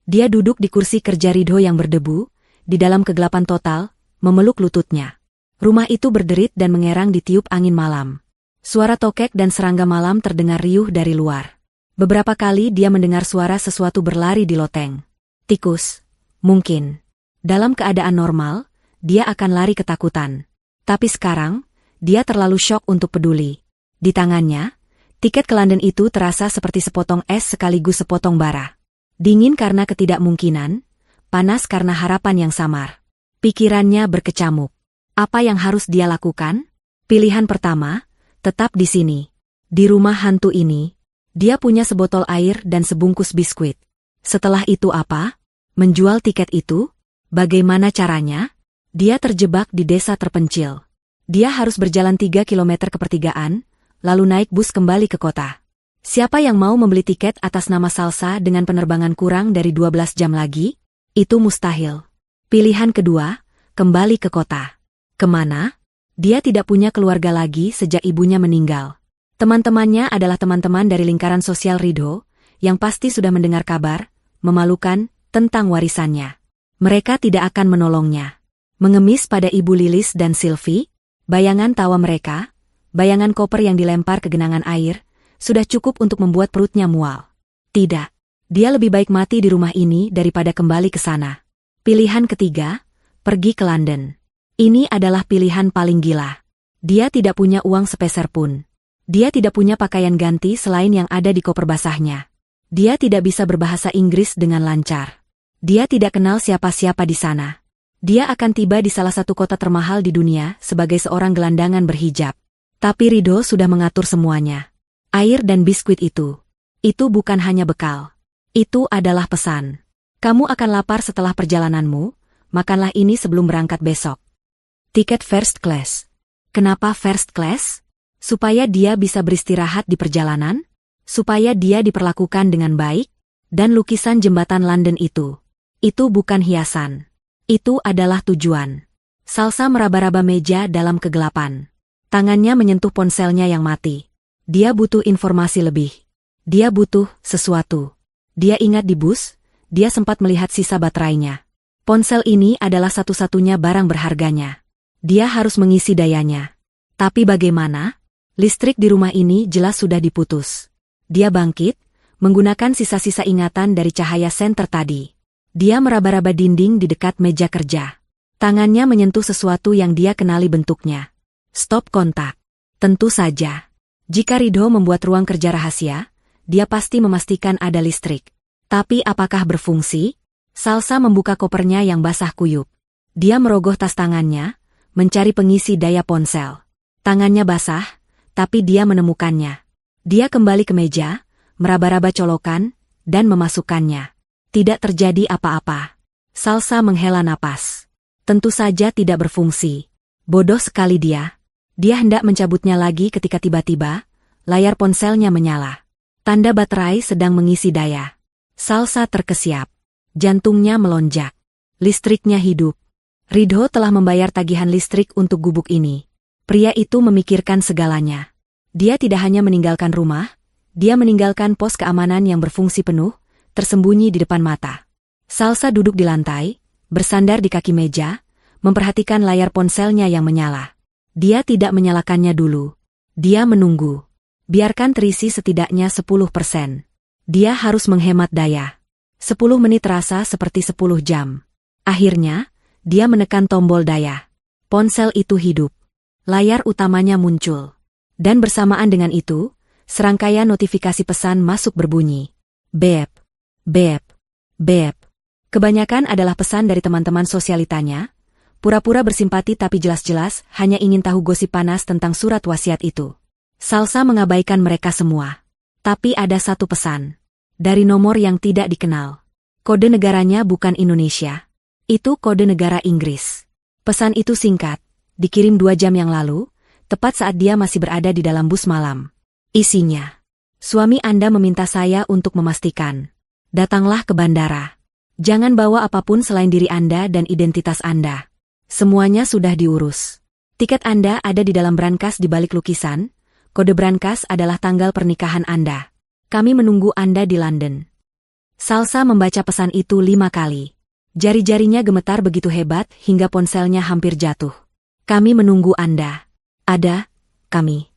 Dia duduk di kursi kerja Ridho yang berdebu, di dalam kegelapan total, memeluk lututnya. Rumah itu berderit dan mengerang ditiup angin malam. Suara tokek dan serangga malam terdengar riuh dari luar. Beberapa kali dia mendengar suara sesuatu berlari di loteng. Tikus. Mungkin. Dalam keadaan normal, dia akan lari ketakutan. Tapi sekarang, dia terlalu syok untuk peduli. Di tangannya, tiket ke London itu terasa seperti sepotong es sekaligus sepotong bara. Dingin karena ketidakmungkinan, panas karena harapan yang samar. Pikirannya berkecamuk. Apa yang harus dia lakukan? Pilihan pertama, tetap di sini. Di rumah hantu ini, dia punya sebotol air dan sebungkus biskuit. Setelah itu apa? Menjual tiket itu? Bagaimana caranya? Dia terjebak di desa terpencil. Dia harus berjalan 3 kilometer ke pertigaan, lalu naik bus kembali ke kota. Siapa yang mau membeli tiket atas nama Salsa dengan penerbangan kurang dari 12 jam lagi? Itu mustahil. Pilihan kedua, kembali ke kota. Kemana? Dia tidak punya keluarga lagi sejak ibunya meninggal. Teman-temannya adalah teman-teman dari lingkaran sosial Ridho, yang pasti sudah mendengar kabar, memalukan, tentang warisannya. Mereka tidak akan menolongnya. Mengemis pada Ibu Lilis dan Sylvie, bayangan tawa mereka, bayangan koper yang dilempar ke genangan air, sudah cukup untuk membuat perutnya mual. Tidak. Dia lebih baik mati di rumah ini daripada kembali ke sana. Pilihan ketiga, pergi ke London. Ini adalah pilihan paling gila. Dia tidak punya uang sepeser pun. Dia tidak punya pakaian ganti selain yang ada di koper basahnya. Dia tidak bisa berbahasa Inggris dengan lancar. Dia tidak kenal siapa-siapa di sana. Dia akan tiba di salah satu kota termahal di dunia sebagai seorang gelandangan berhijab. Tapi Ridho sudah mengatur semuanya. Air dan biskuit itu bukan hanya bekal. Itu adalah pesan. Kamu akan lapar setelah perjalananmu, makanlah ini sebelum berangkat besok. Tiket first class. Kenapa first class? Supaya dia bisa beristirahat di perjalanan? Supaya dia diperlakukan dengan baik? Dan lukisan jembatan London itu bukan hiasan. Itu adalah tujuan. Salsa meraba-raba meja dalam kegelapan. Tangannya menyentuh ponselnya yang mati. Dia butuh informasi lebih. Dia butuh sesuatu. Dia ingat di bus, dia sempat melihat sisa baterainya. Ponsel ini adalah satu-satunya barang berharganya. Dia harus mengisi dayanya. Tapi bagaimana? Listrik di rumah ini jelas sudah diputus. Dia bangkit, menggunakan sisa-sisa ingatan dari cahaya senter tadi. Dia meraba-raba dinding di dekat meja kerja. Tangannya menyentuh sesuatu yang dia kenali bentuknya. Stop kontak. Tentu saja. Jika Ridho membuat ruang kerja rahasia, dia pasti memastikan ada listrik. Tapi apakah berfungsi? Salsa membuka kopernya yang basah kuyup. Dia merogoh tas tangannya, mencari pengisi daya ponsel. Tangannya basah, tapi dia menemukannya. Dia kembali ke meja, meraba-raba colokan, dan memasukkannya. Tidak terjadi apa-apa. Salsa menghela napas. Tentu saja tidak berfungsi. Bodoh sekali dia. Dia hendak mencabutnya lagi ketika tiba-tiba, layar ponselnya menyala. Tanda baterai sedang mengisi daya. Salsa terkesiap. Jantungnya melonjak. Listriknya hidup. Ridho telah membayar tagihan listrik untuk gubuk ini. Pria itu memikirkan segalanya. Dia tidak hanya meninggalkan rumah, dia meninggalkan pos keamanan yang berfungsi penuh, tersembunyi di depan mata. Salsa duduk di lantai, bersandar di kaki meja, memperhatikan layar ponselnya yang menyala. Dia tidak menyalakannya dulu. Dia menunggu. Biarkan terisi setidaknya 10%. Dia harus menghemat daya. 10 menit terasa seperti 10 jam. Akhirnya, dia menekan tombol daya. Ponsel itu hidup. Layar utamanya muncul. Dan bersamaan dengan itu, serangkaian notifikasi pesan masuk berbunyi. Bep, bep, bep. Kebanyakan adalah pesan dari teman-teman sosialitanya, pura-pura bersimpati tapi jelas-jelas hanya ingin tahu gosip panas tentang surat wasiat itu. Salsa mengabaikan mereka semua. Tapi ada satu pesan. Dari nomor yang tidak dikenal. Kode negaranya bukan Indonesia. Itu kode negara Inggris. Pesan itu singkat, dikirim 2 jam yang lalu, tepat saat dia masih berada di dalam bus malam. Isinya. Suami Anda meminta saya untuk memastikan. Datanglah ke bandara. Jangan bawa apapun selain diri Anda dan identitas Anda. Semuanya sudah diurus. Tiket Anda ada di dalam brankas di balik lukisan. Kode brankas adalah tanggal pernikahan Anda. Kami menunggu Anda di London. Salsa membaca pesan itu 5 kali. Jari-jarinya gemetar begitu hebat hingga ponselnya hampir jatuh. Kami menunggu Anda. Ada, kami.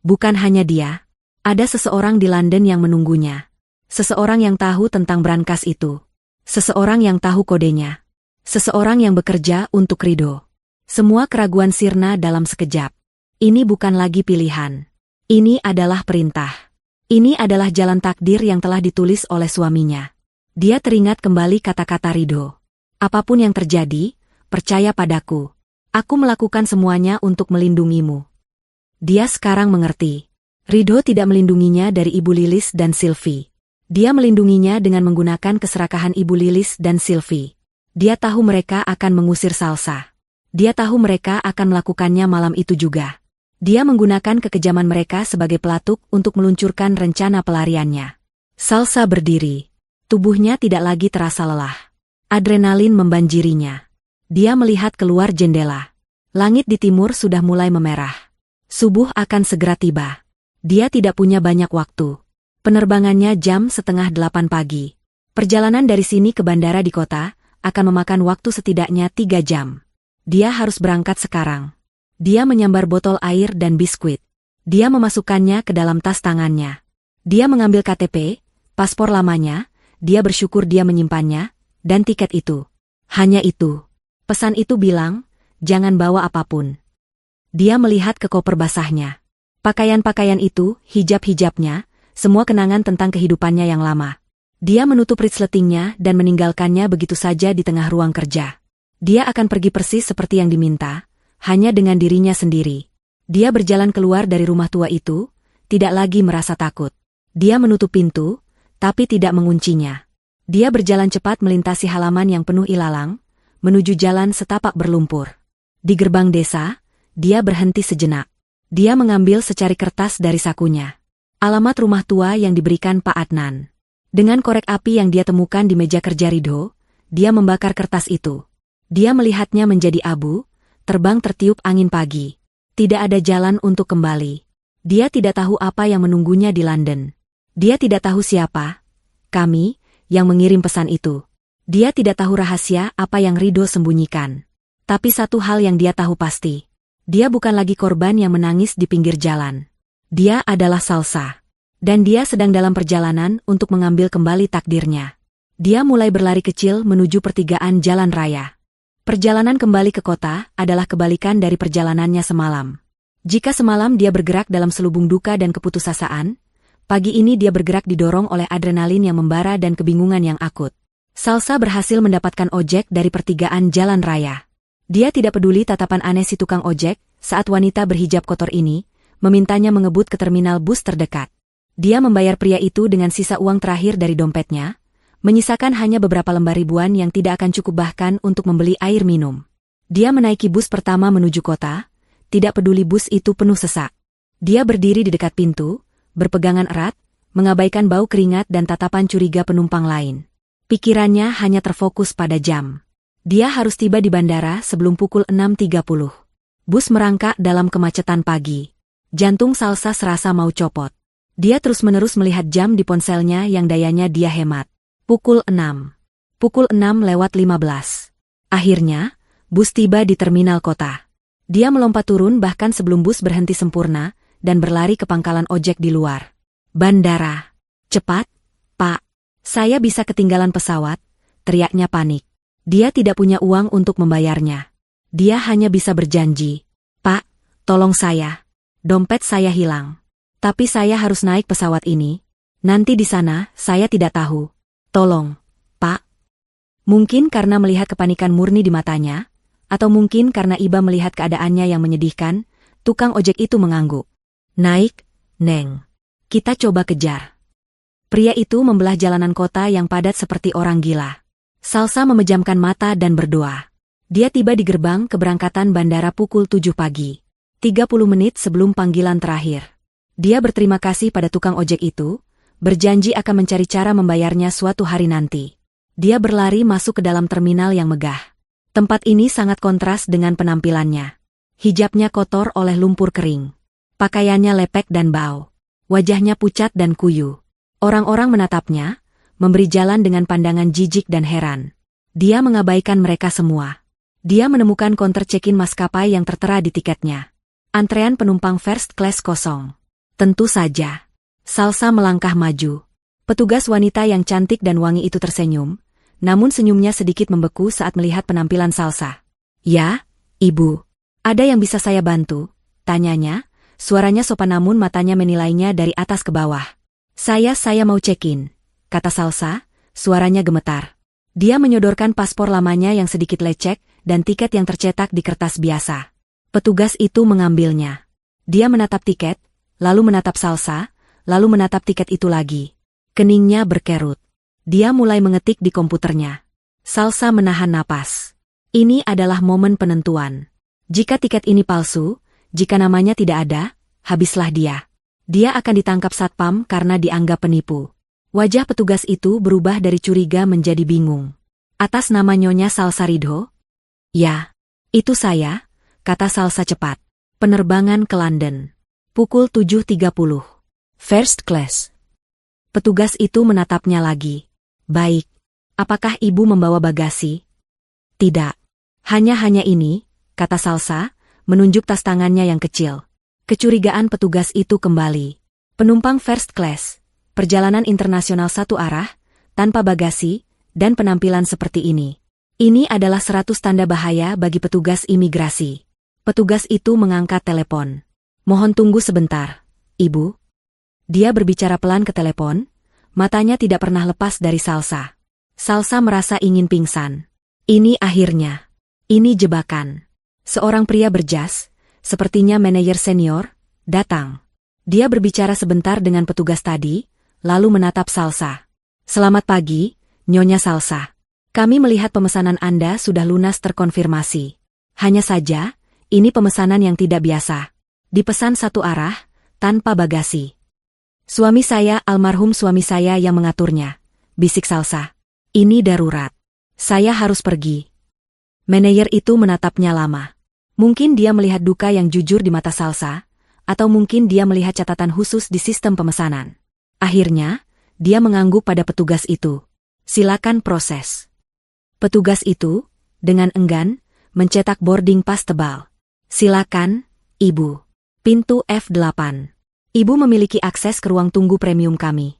Bukan hanya dia. Ada seseorang di London yang menunggunya. Seseorang yang tahu tentang brankas itu. Seseorang yang tahu kodenya. Seseorang yang bekerja untuk Ridho. Semua keraguan sirna dalam sekejap. Ini bukan lagi pilihan. Ini adalah perintah. Ini adalah jalan takdir yang telah ditulis oleh suaminya. Dia teringat kembali kata-kata Ridho. Apapun yang terjadi, percaya padaku. Aku melakukan semuanya untuk melindungimu. Dia sekarang mengerti. Ridho tidak melindunginya dari Ibu Lilis dan Sylvie. Dia melindunginya dengan menggunakan keserakahan Ibu Lilis dan Sylvie. Dia tahu mereka akan mengusir Salsa. Dia tahu mereka akan melakukannya malam itu juga. Dia menggunakan kekejaman mereka sebagai pelatuk untuk meluncurkan rencana pelariannya. Salsa berdiri. Tubuhnya tidak lagi terasa lelah. Adrenalin membanjirinya. Dia melihat keluar jendela. Langit di timur sudah mulai memerah. Subuh akan segera tiba. Dia tidak punya banyak waktu. Penerbangannya jam 7:30 pagi. Perjalanan dari sini ke bandara di kota akan memakan waktu setidaknya 3 jam. Dia harus berangkat sekarang. Dia menyambar botol air dan biskuit. Dia memasukkannya ke dalam tas tangannya. Dia mengambil KTP, paspor lamanya, dia bersyukur dia menyimpannya, dan tiket itu. Hanya itu. Pesan itu bilang, jangan bawa apapun. Dia melihat ke koper basahnya. Pakaian-pakaian itu, hijab-hijabnya, semua kenangan tentang kehidupannya yang lama. Dia menutup resletingnya dan meninggalkannya begitu saja di tengah ruang kerja. Dia akan pergi persis seperti yang diminta, hanya dengan dirinya sendiri. Dia berjalan keluar dari rumah tua itu, tidak lagi merasa takut. Dia menutup pintu, tapi tidak menguncinya. Dia berjalan cepat melintasi halaman yang penuh ilalang, menuju jalan setapak berlumpur. Di gerbang desa, dia berhenti sejenak. Dia mengambil secari kertas dari sakunya. Alamat rumah tua yang diberikan Pak Adnan. Dengan korek api yang dia temukan di meja kerja Ridho, dia membakar kertas itu. Dia melihatnya menjadi abu, terbang tertiup angin pagi. Tidak ada jalan untuk kembali. Dia tidak tahu apa yang menunggunya di London. Dia tidak tahu siapa, kami, yang mengirim pesan itu. Dia tidak tahu rahasia apa yang Ridho sembunyikan. Tapi satu hal yang dia tahu pasti. Dia bukan lagi korban yang menangis di pinggir jalan. Dia adalah Salsa. Dan dia sedang dalam perjalanan untuk mengambil kembali takdirnya. Dia mulai berlari kecil menuju pertigaan jalan raya. Perjalanan kembali ke kota adalah kebalikan dari perjalanannya semalam. Jika semalam dia bergerak dalam selubung duka dan keputusasaan, Pagi ini dia bergerak didorong oleh adrenalin yang membara dan kebingungan yang akut. Salsa berhasil mendapatkan ojek dari pertigaan jalan raya. Dia tidak peduli tatapan aneh si tukang ojek saat wanita berhijab kotor ini memintanya mengebut ke terminal bus terdekat. Dia membayar pria itu dengan sisa uang terakhir dari dompetnya, menyisakan hanya beberapa lembar ribuan yang tidak akan cukup bahkan untuk membeli air minum. Dia menaiki bus pertama menuju kota, tidak peduli bus itu penuh sesak. Dia berdiri di dekat pintu, berpegangan erat, mengabaikan bau keringat dan tatapan curiga penumpang lain. Pikirannya hanya terfokus pada jam. Dia harus tiba di bandara sebelum pukul 6.30. Bus merangkak dalam kemacetan pagi. Jantung Salsa serasa mau copot. Dia terus-menerus melihat jam di ponselnya yang dayanya dia hemat. Pukul 6. Pukul 6:15. Akhirnya, bus tiba di terminal kota. Dia melompat turun bahkan sebelum bus berhenti sempurna, dan berlari ke pangkalan ojek di luar. Bandara. Cepat, Pak. Saya bisa ketinggalan pesawat, teriaknya panik. Dia tidak punya uang untuk membayarnya. Dia hanya bisa berjanji. Pak, tolong saya. Dompet saya hilang. Tapi saya harus naik pesawat ini. Nanti di sana, saya tidak tahu. Tolong, Pak. Mungkin karena melihat kepanikan murni di matanya, atau mungkin karena Iba melihat keadaannya yang menyedihkan, tukang ojek itu mengangguk. Naik, Neng. Kita coba kejar. Pria itu membelah jalanan kota yang padat seperti orang gila. Salsa memejamkan mata dan berdoa. Dia tiba di gerbang keberangkatan bandara pukul 7 pagi. 30 menit sebelum panggilan terakhir. Dia berterima kasih pada tukang ojek itu, berjanji akan mencari cara membayarnya suatu hari nanti. Dia berlari masuk ke dalam terminal yang megah. Tempat ini sangat kontras dengan penampilannya. Hijabnya kotor oleh lumpur kering. Pakaiannya lepek dan bau. Wajahnya pucat dan kuyu. Orang-orang menatapnya, memberi jalan dengan pandangan jijik dan heran. Dia mengabaikan mereka semua. Dia menemukan counter check-in maskapai yang tertera di tiketnya. Antrean penumpang first class kosong. Tentu saja. Salsa melangkah maju. Petugas wanita yang cantik dan wangi itu tersenyum, namun senyumnya sedikit membeku saat melihat penampilan Salsa. Ya, Ibu. Ada yang bisa saya bantu? Tanyanya. Suaranya sopan namun matanya menilainya dari atas ke bawah. Saya mau check-in, kata Salsa, suaranya gemetar. Dia menyodorkan paspor lamanya yang sedikit lecek dan tiket yang tercetak di kertas biasa. Petugas itu mengambilnya. Dia menatap tiket, lalu menatap Salsa, lalu menatap tiket itu lagi. Keningnya berkerut. Dia mulai mengetik di komputernya. Salsa menahan napas. Ini adalah momen penentuan. Jika tiket ini palsu, jika namanya tidak ada, habislah dia. Dia akan ditangkap satpam karena dianggap penipu. Wajah petugas itu berubah dari curiga menjadi bingung. Atas nama Nyonya Salsa Ridho? Ya, itu saya, kata Salsa cepat. Penerbangan ke London. Pukul 7.30. First class. Petugas itu menatapnya lagi. Baik. Apakah ibu membawa bagasi? Tidak. Hanya ini, kata Salsa, menunjuk tas tangannya yang kecil. Kecurigaan petugas itu kembali. Penumpang first class, perjalanan internasional satu arah, tanpa bagasi, dan penampilan seperti ini. Ini adalah 100 tanda bahaya bagi petugas imigrasi. Petugas itu mengangkat telepon. Mohon tunggu sebentar, Ibu. Dia berbicara pelan ke telepon, matanya tidak pernah lepas dari Salsa. Salsa merasa ingin pingsan. Ini akhirnya. Ini jebakan. Seorang pria berjas, sepertinya manajer senior, datang. Dia berbicara sebentar dengan petugas tadi, lalu menatap Salsa. Selamat pagi, Nyonya Salsa. Kami melihat pemesanan Anda sudah lunas terkonfirmasi. Hanya saja, ini pemesanan yang tidak biasa. Dipesan satu arah, tanpa bagasi. Suami saya, almarhum suami saya yang mengaturnya, bisik Salsa. Ini darurat. Saya harus pergi. Manajer itu menatapnya lama. Mungkin dia melihat duka yang jujur di mata Salsa, atau mungkin dia melihat catatan khusus di sistem pemesanan. Akhirnya, dia mengangguk pada petugas itu. Silakan proses. Petugas itu, dengan enggan, mencetak boarding pass tebal. Silakan, Ibu. Pintu F8. Ibu memiliki akses ke ruang tunggu premium kami.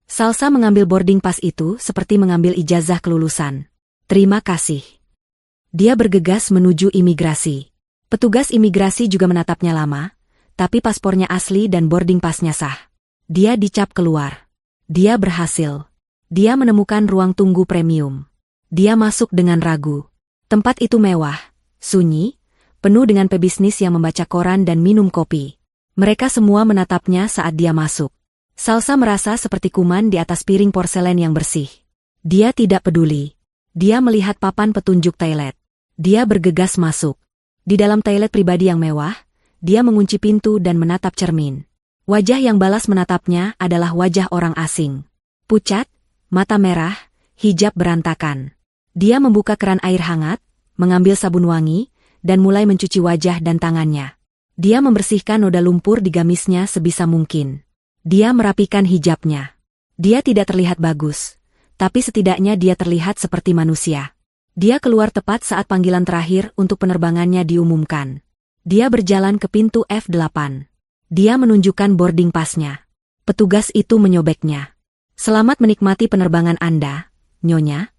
Salsa mengambil boarding pass itu seperti mengambil ijazah kelulusan. Terima kasih. Dia bergegas menuju imigrasi. Petugas imigrasi juga menatapnya lama, tapi paspornya asli dan boarding passnya sah. Dia dicap keluar. Dia berhasil. Dia menemukan ruang tunggu premium. Dia masuk dengan ragu. Tempat itu mewah, sunyi, penuh dengan pebisnis yang membaca koran dan minum kopi. Mereka semua menatapnya saat dia masuk. Salsa merasa seperti kuman di atas piring porselen yang bersih. Dia tidak peduli. Dia melihat papan petunjuk toilet. Dia bergegas masuk. Di dalam toilet pribadi yang mewah, dia mengunci pintu dan menatap cermin. Wajah yang balas menatapnya adalah wajah orang asing. Pucat, mata merah, hijab berantakan. Dia membuka keran air hangat, mengambil sabun wangi, dan mulai mencuci wajah dan tangannya. Dia membersihkan noda lumpur di gamisnya sebisa mungkin. Dia merapikan hijabnya. Dia tidak terlihat bagus, tapi setidaknya dia terlihat seperti manusia. Dia keluar tepat saat panggilan terakhir untuk penerbangannya diumumkan. Dia berjalan ke pintu F8. Dia menunjukkan boarding pass-nya. Petugas itu menyobeknya. "Selamat menikmati penerbangan Anda, Nyonya."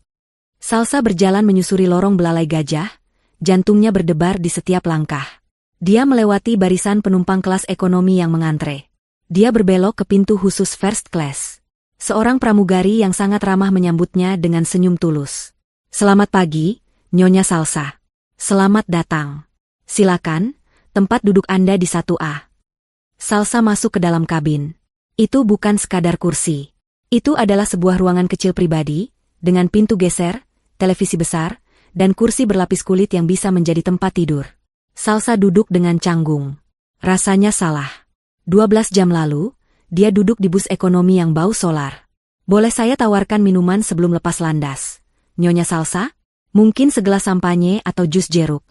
Salsa berjalan menyusuri lorong belalai gajah, jantungnya berdebar di setiap langkah. Dia melewati barisan penumpang kelas ekonomi yang mengantre. Dia berbelok ke pintu khusus first class. Seorang pramugari yang sangat ramah menyambutnya dengan senyum tulus. "Selamat pagi, Nyonya Salsa. Selamat datang. Silakan, tempat duduk Anda di 1A." Salsa masuk ke dalam kabin. Itu bukan sekadar kursi. Itu adalah sebuah ruangan kecil pribadi, dengan pintu geser, televisi besar, dan kursi berlapis kulit yang bisa menjadi tempat tidur. Salsa duduk dengan canggung. Rasanya salah. 12 jam lalu, dia duduk di bus ekonomi yang bau solar. "Boleh saya tawarkan minuman sebelum lepas landas, Nyonya Salsa? Mungkin segelas sampanye atau jus jeruk."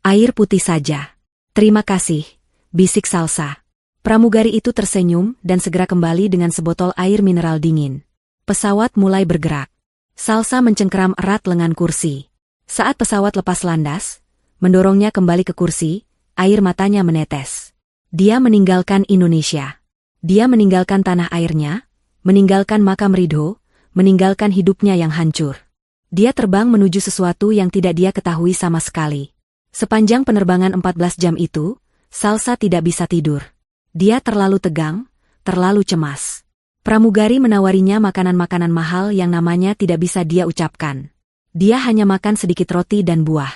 "Air putih saja. Terima kasih," bisik Salsa. Pramugari itu tersenyum dan segera kembali dengan sebotol air mineral dingin. Pesawat mulai bergerak. Salsa mencengkeram erat lengan kursi. Saat pesawat lepas landas, mendorongnya kembali ke kursi, air matanya menetes. Dia meninggalkan Indonesia. Dia meninggalkan tanah airnya, meninggalkan makam Ridho, meninggalkan hidupnya yang hancur. Dia terbang menuju sesuatu yang tidak dia ketahui sama sekali. Sepanjang penerbangan 14 jam itu, Salsa tidak bisa tidur. Dia terlalu tegang, terlalu cemas. Pramugari menawarinya makanan-makanan mahal yang namanya tidak bisa dia ucapkan. Dia hanya makan sedikit roti dan buah.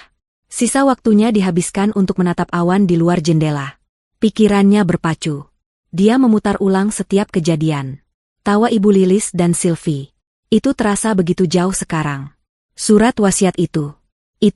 Sisa waktunya dihabiskan untuk menatap awan di luar jendela. Pikirannya berpacu. Dia memutar ulang setiap kejadian. Tawa Ibu Lilis dan Sylvie. Itu terasa begitu jauh sekarang. Surat wasiat itu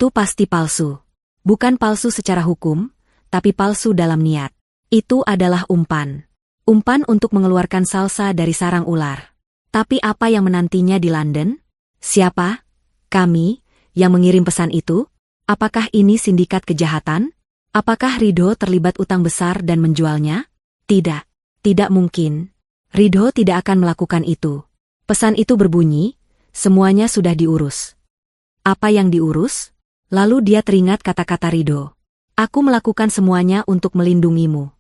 pasti palsu. Bukan palsu secara hukum, tapi palsu dalam niat. Itu adalah umpan. Umpan untuk mengeluarkan Salsa dari sarang ular. Tapi apa yang menantinya di London? Siapa? Kami, yang mengirim pesan itu? Apakah ini sindikat kejahatan? Apakah Ridho terlibat utang besar dan menjualnya? Tidak. Tidak mungkin. Ridho tidak akan melakukan itu. Pesan itu berbunyi, semuanya sudah diurus. Apa yang diurus? Lalu dia teringat kata-kata Ridho. "Aku melakukan semuanya untuk melindungimu."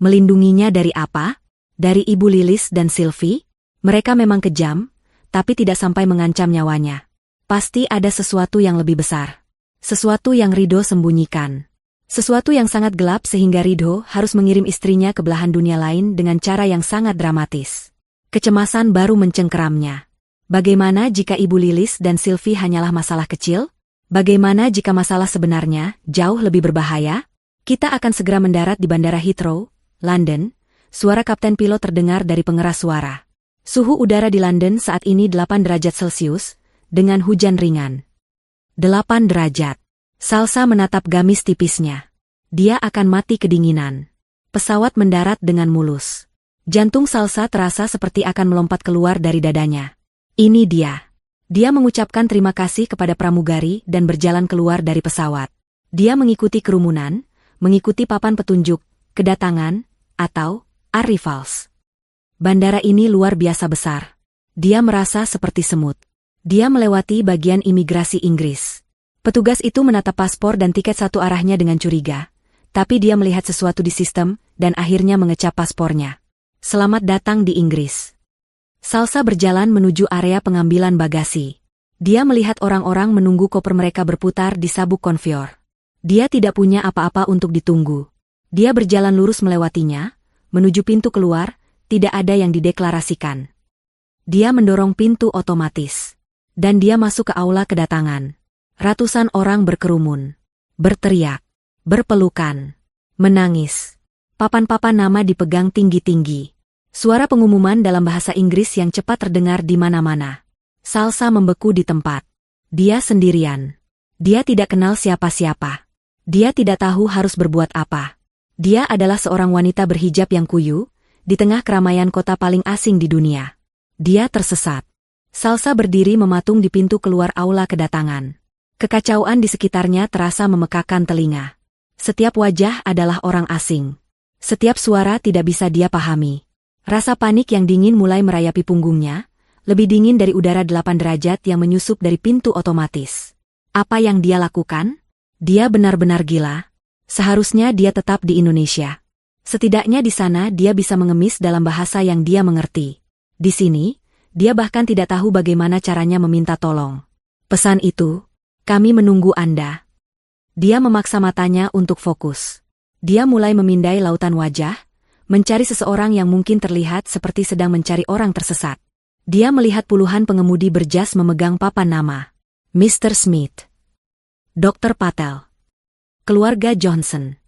Melindunginya dari apa? Dari Ibu Lilis dan Sylvie? Mereka memang kejam, tapi tidak sampai mengancam nyawanya. Pasti ada sesuatu yang lebih besar. Sesuatu yang Ridho sembunyikan. Sesuatu yang sangat gelap sehingga Ridho harus mengirim istrinya ke belahan dunia lain dengan cara yang sangat dramatis. Kecemasan baru mencengkeramnya. Bagaimana jika Ibu Lilis dan Sylvie hanyalah masalah kecil? Bagaimana jika masalah sebenarnya jauh lebih berbahaya? "Kita akan segera mendarat di Bandara Heathrow, London," suara kapten pilot terdengar dari pengeras suara. Suhu udara di London saat ini 8 derajat Celcius, dengan hujan ringan. 8 derajat. Salsa menatap gamis tipisnya. Dia akan mati kedinginan. Pesawat mendarat dengan mulus. Jantung Salsa terasa seperti akan melompat keluar dari dadanya. Ini dia. Dia mengucapkan terima kasih kepada pramugari dan berjalan keluar dari pesawat. Dia mengikuti kerumunan, mengikuti papan petunjuk, kedatangan, atau arrivals. Bandara ini luar biasa besar. Dia merasa seperti semut. Dia melewati bagian imigrasi Inggris. Petugas itu menatap paspor dan tiket satu arahnya dengan curiga, tapi dia melihat sesuatu di sistem dan akhirnya mengecap paspornya. "Selamat datang di Inggris." Salsa berjalan menuju area pengambilan bagasi. Dia melihat orang-orang menunggu koper mereka berputar di sabuk konveyor. Dia tidak punya apa-apa untuk ditunggu. Dia berjalan lurus melewatinya, menuju pintu keluar, tidak ada yang dideklarasikan. Dia mendorong pintu otomatis. Dan dia masuk ke aula kedatangan. Ratusan orang berkerumun. Berteriak. Berpelukan. Menangis. Papan-papan nama dipegang tinggi-tinggi. Suara pengumuman dalam bahasa Inggris yang cepat terdengar di mana-mana. Salsa membeku di tempat. Dia sendirian. Dia tidak kenal siapa-siapa. Dia tidak tahu harus berbuat apa. Dia adalah seorang wanita berhijab yang kuyu, di tengah keramaian kota paling asing di dunia. Dia tersesat. Salsa berdiri mematung di pintu keluar aula kedatangan. Kekacauan di sekitarnya terasa memekakan telinga. Setiap wajah adalah orang asing. Setiap suara tidak bisa dia pahami. Rasa panik yang dingin mulai merayapi punggungnya, lebih dingin dari udara 8 derajat yang menyusup dari pintu otomatis. Apa yang dia lakukan? Dia benar-benar gila. Seharusnya dia tetap di Indonesia. Setidaknya di sana dia bisa mengemis dalam bahasa yang dia mengerti. Di sini, dia bahkan tidak tahu bagaimana caranya meminta tolong. Pesan itu, kami menunggu Anda. Dia memaksa matanya untuk fokus. Dia mulai memindai lautan wajah, mencari seseorang yang mungkin terlihat seperti sedang mencari orang tersesat. Dia melihat puluhan pengemudi berjas memegang papan nama. Mr. Smith. Dr. Patel. Keluarga Johnson.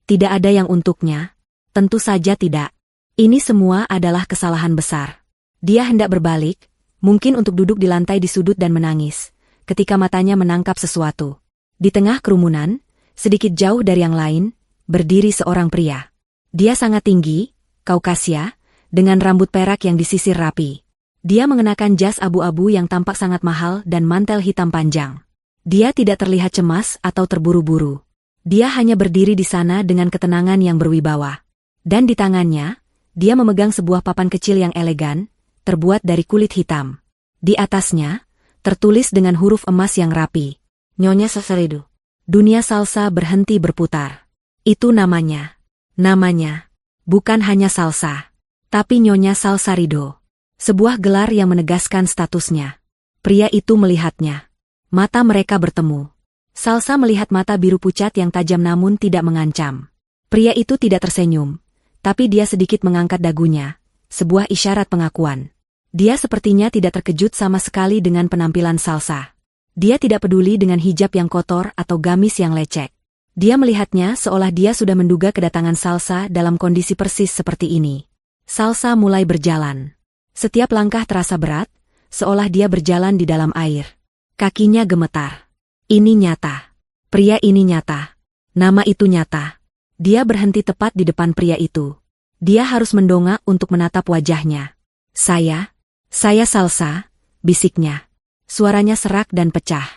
Tidak ada yang untuknya. Tentu saja tidak. Ini semua adalah kesalahan besar. Dia hendak berbalik, mungkin untuk duduk di lantai di sudut dan menangis, ketika matanya menangkap sesuatu. Di tengah kerumunan, sedikit jauh dari yang lain, berdiri seorang pria. Dia sangat tinggi, Kaukasia, dengan rambut perak yang disisir rapi. Dia mengenakan jas abu-abu yang tampak sangat mahal dan mantel hitam panjang. Dia tidak terlihat cemas atau terburu-buru. Dia hanya berdiri di sana dengan ketenangan yang berwibawa. Dan di tangannya, dia memegang sebuah papan kecil yang elegan, terbuat dari kulit hitam. Di atasnya, tertulis dengan huruf emas yang rapi. Nyonya Sasarido. Dunia salsa berhenti berputar. Itu namanya. Namanya. Bukan hanya salsa. Tapi Nyonya Salsarido. Sebuah gelar yang menegaskan statusnya. Pria itu melihatnya. Mata mereka bertemu. Salsa melihat mata biru pucat yang tajam namun tidak mengancam. Pria itu tidak tersenyum, tapi dia sedikit mengangkat dagunya, sebuah isyarat pengakuan. Dia sepertinya tidak terkejut sama sekali dengan penampilan Salsa. Dia tidak peduli dengan hijab yang kotor atau gamis yang lecek. Dia melihatnya seolah dia sudah menduga kedatangan Salsa dalam kondisi persis seperti ini. Salsa mulai berjalan. Setiap langkah terasa berat, seolah dia berjalan di dalam air. Kakinya gemetar. Ini nyata. Pria ini nyata. Nama itu nyata. Dia berhenti tepat di depan pria itu. Dia harus mendongak untuk menatap wajahnya. Saya Salsa, bisiknya. Suaranya serak dan pecah.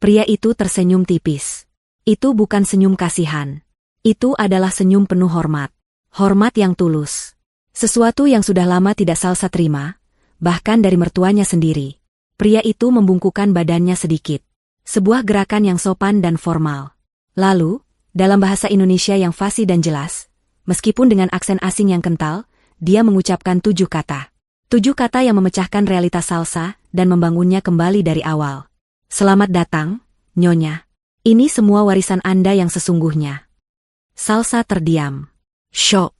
Pria itu tersenyum tipis. Itu bukan senyum kasihan. Itu adalah senyum penuh hormat. Hormat yang tulus. Sesuatu yang sudah lama tidak Salsa terima, bahkan dari mertuanya sendiri. Pria itu membungkukkan badannya sedikit. Sebuah gerakan yang sopan dan formal. Lalu, dalam bahasa Indonesia yang fasih dan jelas, meskipun dengan aksen asing yang kental, dia mengucapkan 7 kata. 7 kata yang memecahkan realitas Salsa dan membangunnya kembali dari awal. Selamat datang, Nyonya. Ini semua warisan Anda yang sesungguhnya. Salsa terdiam. Syok.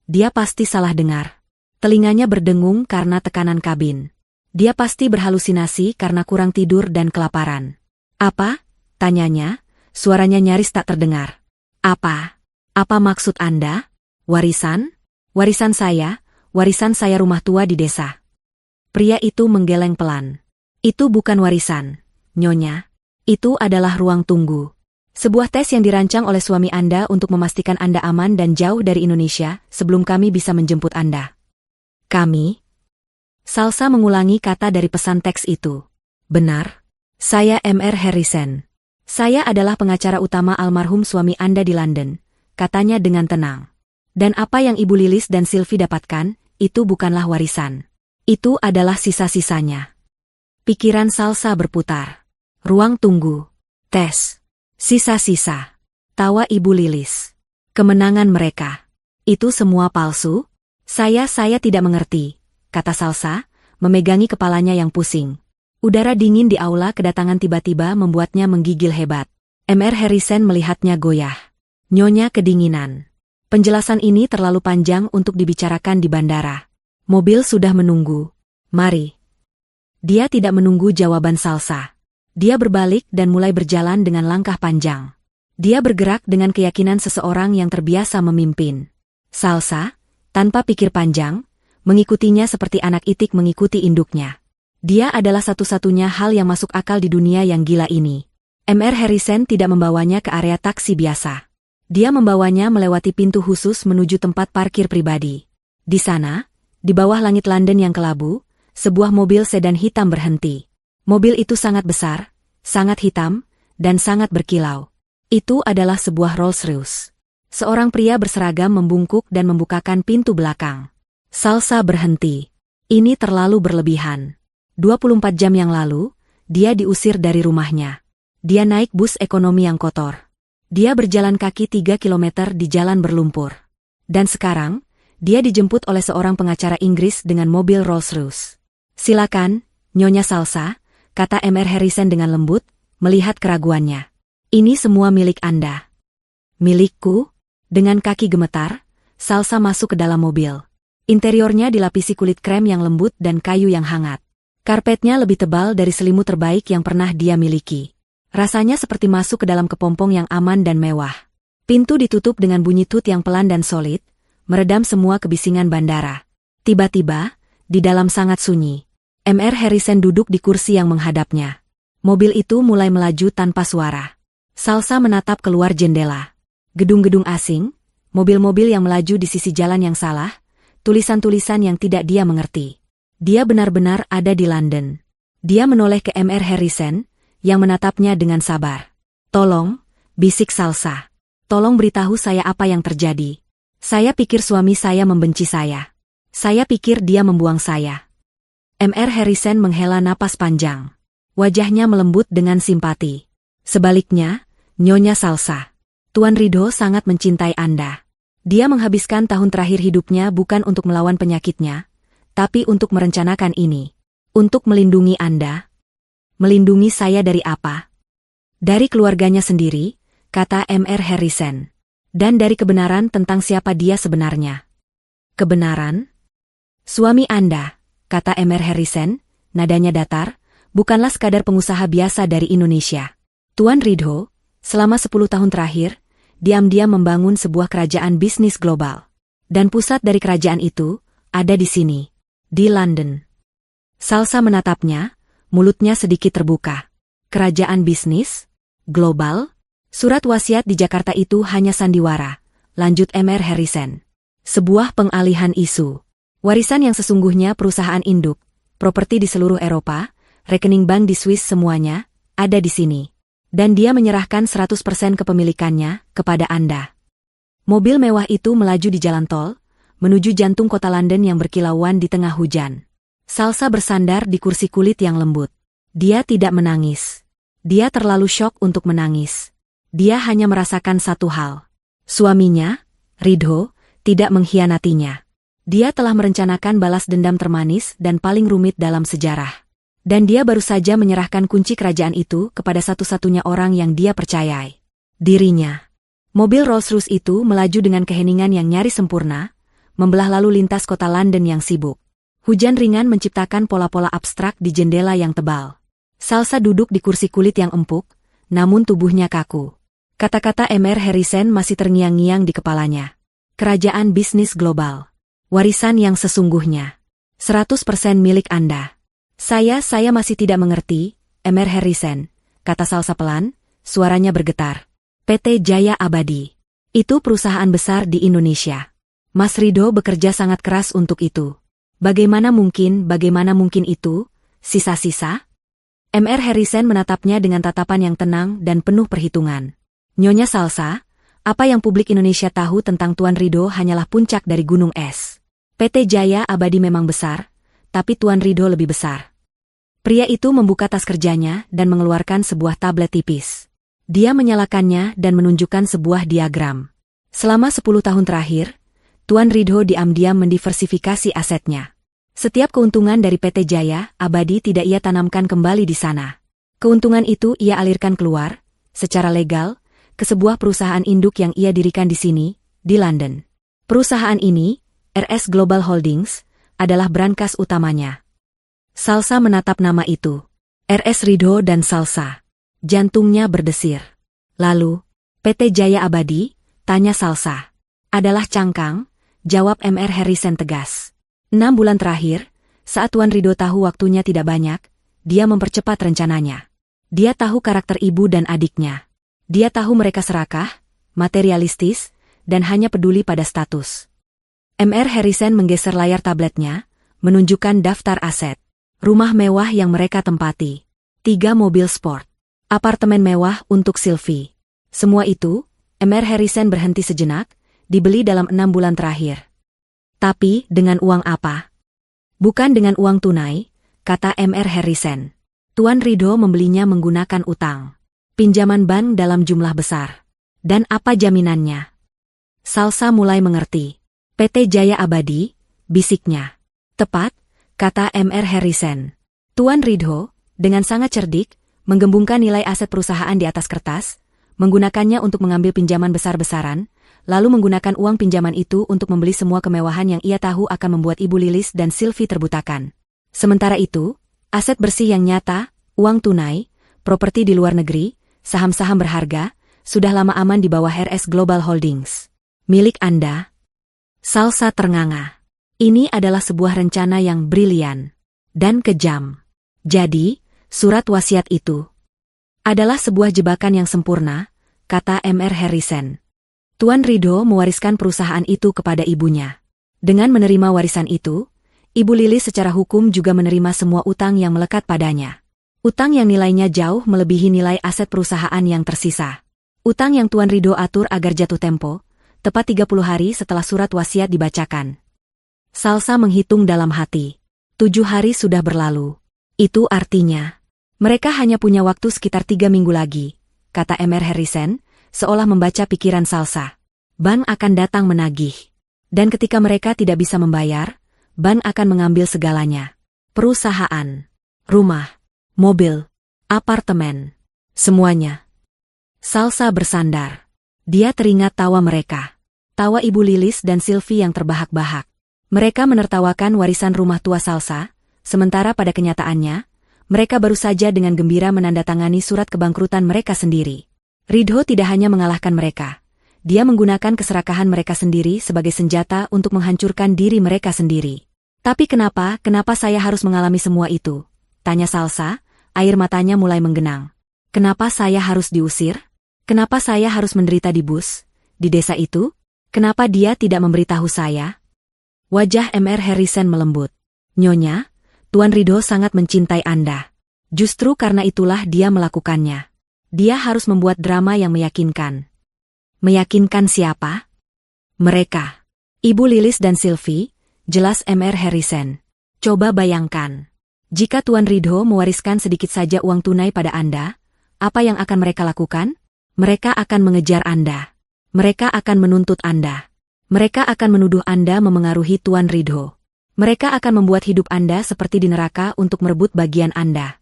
Dia pasti salah dengar. Telinganya berdengung karena tekanan kabin. Dia pasti berhalusinasi karena kurang tidur dan kelaparan. Apa? Tanyanya, suaranya nyaris tak terdengar. Apa? Apa maksud Anda? Warisan? Warisan saya rumah tua di desa. Pria itu menggeleng pelan. Itu bukan warisan, Nyonya. Itu adalah ruang tunggu. Sebuah tes yang dirancang oleh suami Anda untuk memastikan Anda aman dan jauh dari Indonesia sebelum kami bisa menjemput Anda. Kami? Salsa mengulangi kata dari pesan teks itu. Benar. Saya Mr. Harrison. Saya adalah pengacara utama almarhum suami Anda di London, katanya dengan tenang. Dan apa yang Ibu Lilis dan Sylvie dapatkan, itu bukanlah warisan. Itu adalah sisa-sisanya. Pikiran Salsa berputar. Ruang tunggu. Tes. Sisa-sisa. Tawa Ibu Lilis. Kemenangan mereka. Itu semua palsu? Saya tidak mengerti, kata Salsa, memegangi kepalanya yang pusing. Udara dingin di aula kedatangan tiba-tiba membuatnya menggigil hebat. Mr. Harrison melihatnya goyah. Nyonya kedinginan. Penjelasan ini terlalu panjang untuk dibicarakan di bandara. Mobil sudah menunggu. Mari. Dia tidak menunggu jawaban Salsa. Dia berbalik dan mulai berjalan dengan langkah panjang. Dia bergerak dengan keyakinan seseorang yang terbiasa memimpin. Salsa, tanpa pikir panjang, mengikutinya seperti anak itik mengikuti induknya. Dia adalah satu-satunya hal yang masuk akal di dunia yang gila ini. Mr. Harrison tidak membawanya ke area taksi biasa. Dia membawanya melewati pintu khusus menuju tempat parkir pribadi. Di sana, di bawah langit London yang kelabu, sebuah mobil sedan hitam berhenti. Mobil itu sangat besar, sangat hitam, dan sangat berkilau. Itu adalah sebuah Rolls-Royce. Seorang pria berseragam membungkuk dan membukakan pintu belakang. Salsa berhenti. Ini terlalu berlebihan. 24 jam yang lalu, dia diusir dari rumahnya. Dia naik bus ekonomi yang kotor. Dia berjalan kaki 3 kilometer di jalan berlumpur. Dan sekarang, dia dijemput oleh seorang pengacara Inggris dengan mobil Rolls-Royce. Silakan, Nyonya Salsa, kata Mr. Harrison dengan lembut, melihat keraguannya. Ini semua milik Anda. Milikku? Dengan kaki gemetar, Salsa masuk ke dalam mobil. Interiornya dilapisi kulit krem yang lembut dan kayu yang hangat. Karpetnya lebih tebal dari selimut terbaik yang pernah dia miliki. Rasanya seperti masuk ke dalam kepompong yang aman dan mewah. Pintu ditutup dengan bunyi tut yang pelan dan solid, meredam semua kebisingan bandara. Tiba-tiba, di dalam sangat sunyi, Mr. Harrison duduk di kursi yang menghadapnya. Mobil itu mulai melaju tanpa suara. Salsa menatap keluar jendela. Gedung-gedung asing, mobil-mobil yang melaju di sisi jalan yang salah, tulisan-tulisan yang tidak dia mengerti. Dia benar-benar ada di London. Dia menoleh ke Mr. Harrison, yang menatapnya dengan sabar. Tolong, bisik Salsa. Tolong beritahu saya apa yang terjadi. Saya pikir suami saya membenci saya. Saya pikir dia membuang saya. Mr. Harrison menghela napas panjang. Wajahnya melembut dengan simpati. Sebaliknya, Nyonya Salsa, Tuan Ridho sangat mencintai Anda. Dia menghabiskan tahun terakhir hidupnya bukan untuk melawan penyakitnya, tapi untuk merencanakan ini. Untuk melindungi Anda. Melindungi saya dari apa? Dari keluarganya sendiri, kata Mr. Harrison. Dan dari kebenaran tentang siapa dia sebenarnya. Kebenaran? Suami Anda, kata Mr. Harrison, nadanya datar, bukanlah sekadar pengusaha biasa dari Indonesia. Tuan Ridho, selama 10 tahun terakhir, diam-diam membangun sebuah kerajaan bisnis global. Dan pusat dari kerajaan itu, ada di sini. Di London. Salsa menatapnya, mulutnya sedikit terbuka. Kerajaan bisnis? Global? Surat wasiat di Jakarta itu hanya sandiwara, lanjut Mr. Harrison. Sebuah pengalihan isu. Warisan yang sesungguhnya perusahaan induk, properti di seluruh Eropa, rekening bank di Swiss semuanya, ada di sini. Dan dia menyerahkan 100% kepemilikannya kepada Anda. Mobil mewah itu melaju di jalan tol, menuju jantung kota London yang berkilauan di tengah hujan. Salsa bersandar di kursi kulit yang lembut. Dia tidak menangis. Dia terlalu syok untuk menangis. Dia hanya merasakan satu hal. Suaminya, Ridho, tidak mengkhianatinya. Dia telah merencanakan balas dendam termanis dan paling rumit dalam sejarah. Dan dia baru saja menyerahkan kunci kerajaan itu kepada satu-satunya orang yang dia percayai. Dirinya. Mobil Rolls-Royce itu melaju dengan keheningan yang nyaris sempurna, membelah lalu lintas kota London yang sibuk. Hujan ringan menciptakan pola-pola abstrak di jendela yang tebal. Salsa duduk di kursi kulit yang empuk, namun tubuhnya kaku. Kata-kata Mr. Harrison masih terngiang-ngiang di kepalanya. Kerajaan bisnis global. Warisan yang sesungguhnya. 100% milik Anda. Saya masih tidak mengerti, Mr. Harrison, kata Salsa pelan, suaranya bergetar. PT Jaya Abadi. Itu perusahaan besar di Indonesia. Mas Ridho bekerja sangat keras untuk itu. Bagaimana mungkin itu, sisa-sisa? Mr. Harrison menatapnya dengan tatapan yang tenang dan penuh perhitungan. Nyonya Salsa, apa yang publik Indonesia tahu tentang Tuan Ridho hanyalah puncak dari gunung es. PT Jaya Abadi memang besar, tapi Tuan Ridho lebih besar. Pria itu membuka tas kerjanya dan mengeluarkan sebuah tablet tipis. Dia menyalakannya dan menunjukkan sebuah diagram. Selama 10 tahun terakhir, Tuan Ridho diam-diam mendiversifikasi asetnya. Setiap keuntungan dari PT Jaya Abadi tidak ia tanamkan kembali di sana. Keuntungan itu ia alirkan keluar, secara legal, ke sebuah perusahaan induk yang ia dirikan di sini, di London. Perusahaan ini, RS Global Holdings, adalah brankas utamanya. Salsa menatap nama itu. RS Ridho dan Salsa. Jantungnya berdesir. Lalu, PT Jaya Abadi, tanya Salsa. Adalah cangkang, jawab Mr. Harrison tegas. 6 bulan terakhir, saat Tuan Ridho tahu waktunya tidak banyak, dia mempercepat rencananya. Dia tahu karakter ibu dan adiknya. Dia tahu mereka serakah, materialistis, dan hanya peduli pada status. Mr. Harrison menggeser layar tabletnya, menunjukkan daftar aset. Rumah mewah yang mereka tempati. 3 mobil sport. Apartemen mewah untuk Sylvie. Semua itu, Mr. Harrison berhenti sejenak, dibeli dalam 6 bulan terakhir. Tapi, dengan uang apa? Bukan dengan uang tunai, kata Mr. Harrison. Tuan Ridho membelinya menggunakan utang. Pinjaman bank dalam jumlah besar. Dan apa jaminannya? Salsa mulai mengerti. PT Jaya Abadi, bisiknya. Tepat, kata Mr. Harrison. Tuan Ridho, dengan sangat cerdik, menggembungkan nilai aset perusahaan di atas kertas, menggunakannya untuk mengambil pinjaman besar-besaran, lalu menggunakan uang pinjaman itu untuk membeli semua kemewahan yang ia tahu akan membuat Ibu Lilis dan Sylvie terbutakan. Sementara itu, aset bersih yang nyata, uang tunai, properti di luar negeri, saham-saham berharga, sudah lama aman di bawah RS Global Holdings. Milik Anda? Salsa ternganga. Ini adalah sebuah rencana yang brilian dan kejam. Jadi, surat wasiat itu adalah sebuah jebakan yang sempurna, kata Mr. Harrison. Tuan Ridho mewariskan perusahaan itu kepada ibunya. Dengan menerima warisan itu, Ibu Lilis secara hukum juga menerima semua utang yang melekat padanya. Utang yang nilainya jauh melebihi nilai aset perusahaan yang tersisa. Utang yang Tuan Ridho atur agar jatuh tempo, tepat 30 hari setelah surat wasiat dibacakan. Salsa menghitung dalam hati. 7 hari sudah berlalu. Itu artinya, mereka hanya punya waktu sekitar 3 minggu lagi, kata Mr. Harrison, seolah membaca pikiran Salsa. Bank akan datang menagih. Dan ketika mereka tidak bisa membayar, bank akan mengambil segalanya. Perusahaan, rumah, mobil, apartemen, semuanya. Salsa bersandar. Dia teringat tawa mereka. Tawa Ibu Lilis dan Sylvie yang terbahak-bahak. Mereka menertawakan warisan rumah tua Salsa, sementara pada kenyataannya, mereka baru saja dengan gembira menandatangani surat kebangkrutan mereka sendiri. Ridho tidak hanya mengalahkan mereka. Dia menggunakan keserakahan mereka sendiri sebagai senjata untuk menghancurkan diri mereka sendiri. Tapi kenapa saya harus mengalami semua itu? Tanya Salsa, air matanya mulai menggenang. Kenapa saya harus diusir? Kenapa saya harus menderita di bus? Di desa itu? Kenapa dia tidak memberitahu saya? Wajah Mr. Harrison melembut. Nyonya, Tuan Ridho sangat mencintai Anda. Justru karena itulah dia melakukannya. Dia harus membuat drama yang meyakinkan. Meyakinkan siapa? Mereka. Ibu Lilis dan Sylvie, jelas Mr. Harrison. Coba bayangkan. Jika Tuan Ridho mewariskan sedikit saja uang tunai pada Anda, apa yang akan mereka lakukan? Mereka akan mengejar Anda. Mereka akan menuntut Anda. Mereka akan menuduh Anda memengaruhi Tuan Ridho. Mereka akan membuat hidup Anda seperti di neraka untuk merebut bagian Anda.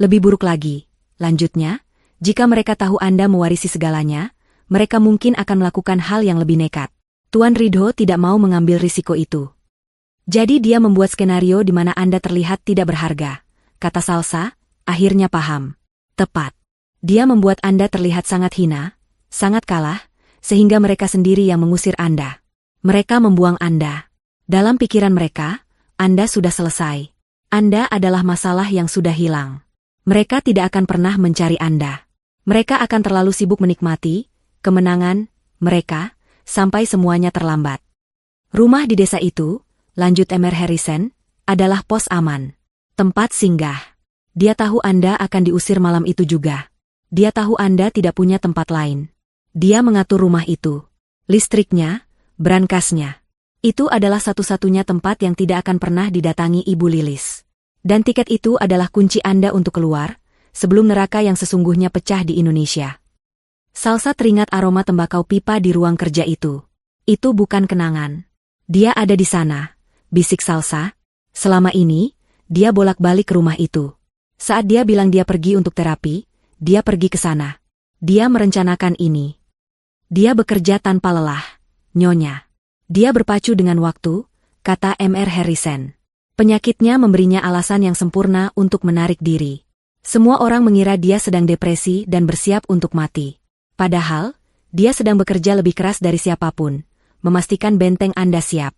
Lebih buruk lagi, lanjutnya, jika mereka tahu Anda mewarisi segalanya, mereka mungkin akan melakukan hal yang lebih nekat. Tuan Ridho tidak mau mengambil risiko itu. Jadi dia membuat skenario di mana Anda terlihat tidak berharga, kata Salsa, akhirnya paham. Tepat. Dia membuat Anda terlihat sangat hina, sangat kalah, sehingga mereka sendiri yang mengusir Anda. Mereka membuang Anda. Dalam pikiran mereka, Anda sudah selesai. Anda adalah masalah yang sudah hilang. Mereka tidak akan pernah mencari Anda. Mereka akan terlalu sibuk menikmati kemenangan mereka, sampai semuanya terlambat. Rumah di desa itu, lanjut Mr. Harrison, adalah pos aman. Tempat singgah. Dia tahu Anda akan diusir malam itu juga. Dia tahu Anda tidak punya tempat lain. Dia mengatur rumah itu. Listriknya, brankasnya. Itu adalah satu-satunya tempat yang tidak akan pernah didatangi Ibu Lilis. Dan tiket itu adalah kunci Anda untuk keluar, sebelum neraka yang sesungguhnya pecah di Indonesia. Salsa teringat aroma tembakau pipa di ruang kerja itu. Itu bukan kenangan. Dia ada di sana, bisik Salsa. Selama ini, dia bolak-balik ke rumah itu. Saat dia bilang dia pergi untuk terapi, dia pergi ke sana. Dia merencanakan ini. Dia bekerja tanpa lelah, Nyonya. Dia berpacu dengan waktu, kata Mr. Harrison. Penyakitnya memberinya alasan yang sempurna untuk menarik diri. Semua orang mengira dia sedang depresi dan bersiap untuk mati. Padahal, dia sedang bekerja lebih keras dari siapapun, memastikan benteng Anda siap.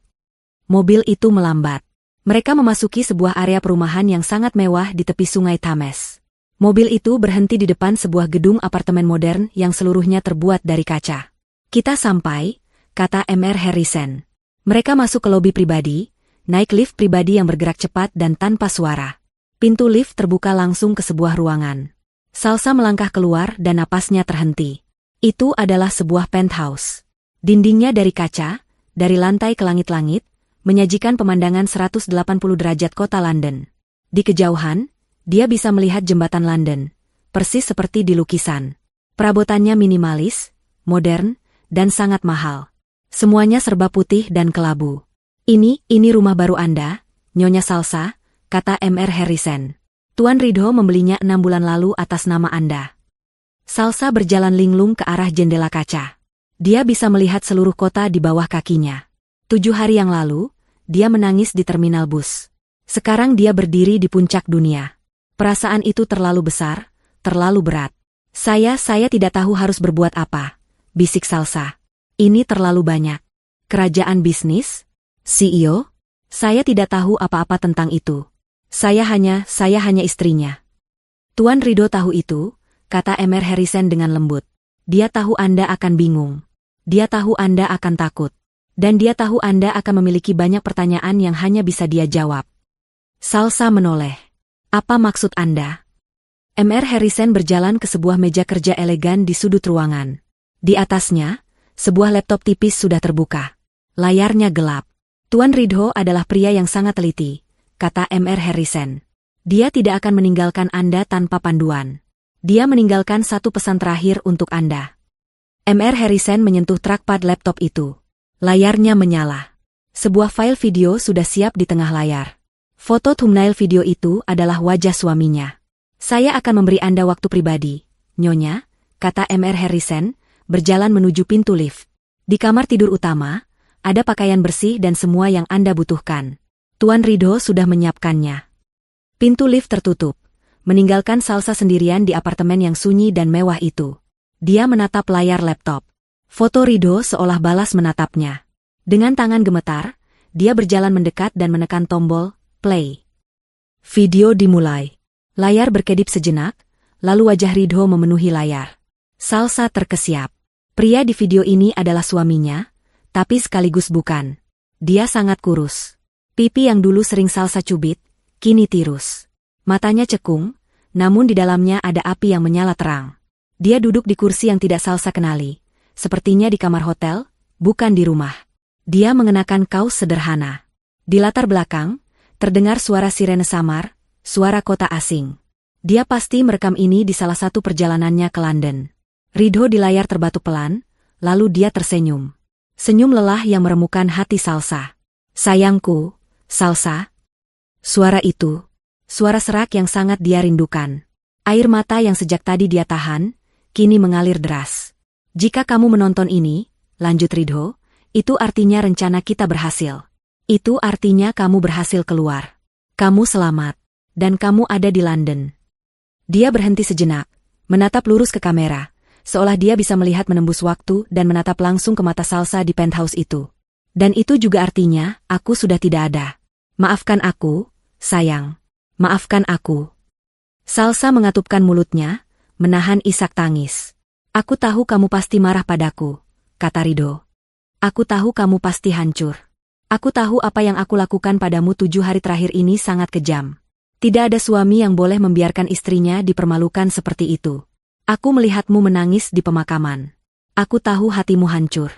Mobil itu melambat. Mereka memasuki sebuah area perumahan yang sangat mewah di tepi sungai Thames. Mobil itu berhenti di depan sebuah gedung apartemen modern yang seluruhnya terbuat dari kaca. Kita sampai, kata Mr. Harrison. Mereka masuk ke lobi pribadi, naik lift pribadi yang bergerak cepat dan tanpa suara. Pintu lift terbuka langsung ke sebuah ruangan. Salsa melangkah keluar dan napasnya terhenti. Itu adalah sebuah penthouse. Dindingnya dari kaca, dari lantai ke langit-langit, menyajikan pemandangan 180 derajat kota London. Di kejauhan, dia bisa melihat jembatan London, persis seperti di lukisan. Perabotannya minimalis, modern, dan sangat mahal. Semuanya serba putih dan kelabu. Ini rumah baru Anda, Nyonya Salsa, kata Mr. Harrison. Tuan Ridho membelinya 6 bulan lalu atas nama Anda. Salsa berjalan linglung ke arah jendela kaca. Dia bisa melihat seluruh kota di bawah kakinya. 7 hari yang lalu, dia menangis di terminal bus. Sekarang dia berdiri di puncak dunia. Perasaan itu terlalu besar, terlalu berat. Saya tidak tahu harus berbuat apa, bisik Salsa. Ini terlalu banyak. Kerajaan bisnis? CEO? Saya tidak tahu apa-apa tentang itu. Saya hanya istrinya. Tuan Ridho tahu itu, kata Mr. Harrison dengan lembut. Dia tahu Anda akan bingung. Dia tahu Anda akan takut. Dan dia tahu Anda akan memiliki banyak pertanyaan yang hanya bisa dia jawab. Salsa menoleh. Apa maksud Anda? Mr. Harrison berjalan ke sebuah meja kerja elegan di sudut ruangan. Di atasnya, sebuah laptop tipis sudah terbuka. Layarnya gelap. Tuan Ridho adalah pria yang sangat teliti, kata Mr. Harrison. Dia tidak akan meninggalkan Anda tanpa panduan. Dia meninggalkan satu pesan terakhir untuk Anda. Mr. Harrison menyentuh trackpad laptop itu. Layarnya menyala. Sebuah file video sudah siap di tengah layar. Foto thumbnail video itu adalah wajah suaminya. Saya akan memberi Anda waktu pribadi, Nyonya, kata Mr. Harrison, berjalan menuju pintu lift. Di kamar tidur utama, ada pakaian bersih dan semua yang Anda butuhkan. Tuan Ridho sudah menyiapkannya. Pintu lift tertutup, meninggalkan Salsa sendirian di apartemen yang sunyi dan mewah itu. Dia menatap layar laptop. Foto Ridho seolah balas menatapnya. Dengan tangan gemetar, dia berjalan mendekat dan menekan tombol play. Video dimulai. Layar berkedip sejenak, lalu wajah Ridho memenuhi layar. Salsa terkesiap. Pria di video ini adalah suaminya, tapi sekaligus bukan. Dia sangat kurus. Pipi yang dulu sering Salsa cubit, kini tirus. Matanya cekung, namun di dalamnya ada api yang menyala terang. Dia duduk di kursi yang tidak Salsa kenali, sepertinya di kamar hotel, bukan di rumah. Dia mengenakan kaos sederhana. Di latar belakang, terdengar suara sirene samar, suara kota asing. Dia pasti merekam ini di salah satu perjalanannya ke London. Ridho di layar terbatuk pelan, lalu dia tersenyum. Senyum lelah yang meremukan hati Salsa. Sayangku, Salsa. Suara itu, suara serak yang sangat dia rindukan. Air mata yang sejak tadi dia tahan, kini mengalir deras. Jika kamu menonton ini, lanjut Ridho, itu artinya rencana kita berhasil. Itu artinya kamu berhasil keluar. Kamu selamat. Dan kamu ada di London. Dia berhenti sejenak, menatap lurus ke kamera, seolah dia bisa melihat menembus waktu dan menatap langsung ke mata Salsa di penthouse itu. Dan itu juga artinya, aku sudah tidak ada. Maafkan aku, sayang. Maafkan aku. Salsa mengatupkan mulutnya, menahan isak tangis. Aku tahu kamu pasti marah padaku, kata Ridho. Aku tahu kamu pasti hancur. Aku tahu apa yang aku lakukan padamu 7 hari terakhir ini sangat kejam. Tidak ada suami yang boleh membiarkan istrinya dipermalukan seperti itu. Aku melihatmu menangis di pemakaman. Aku tahu hatimu hancur.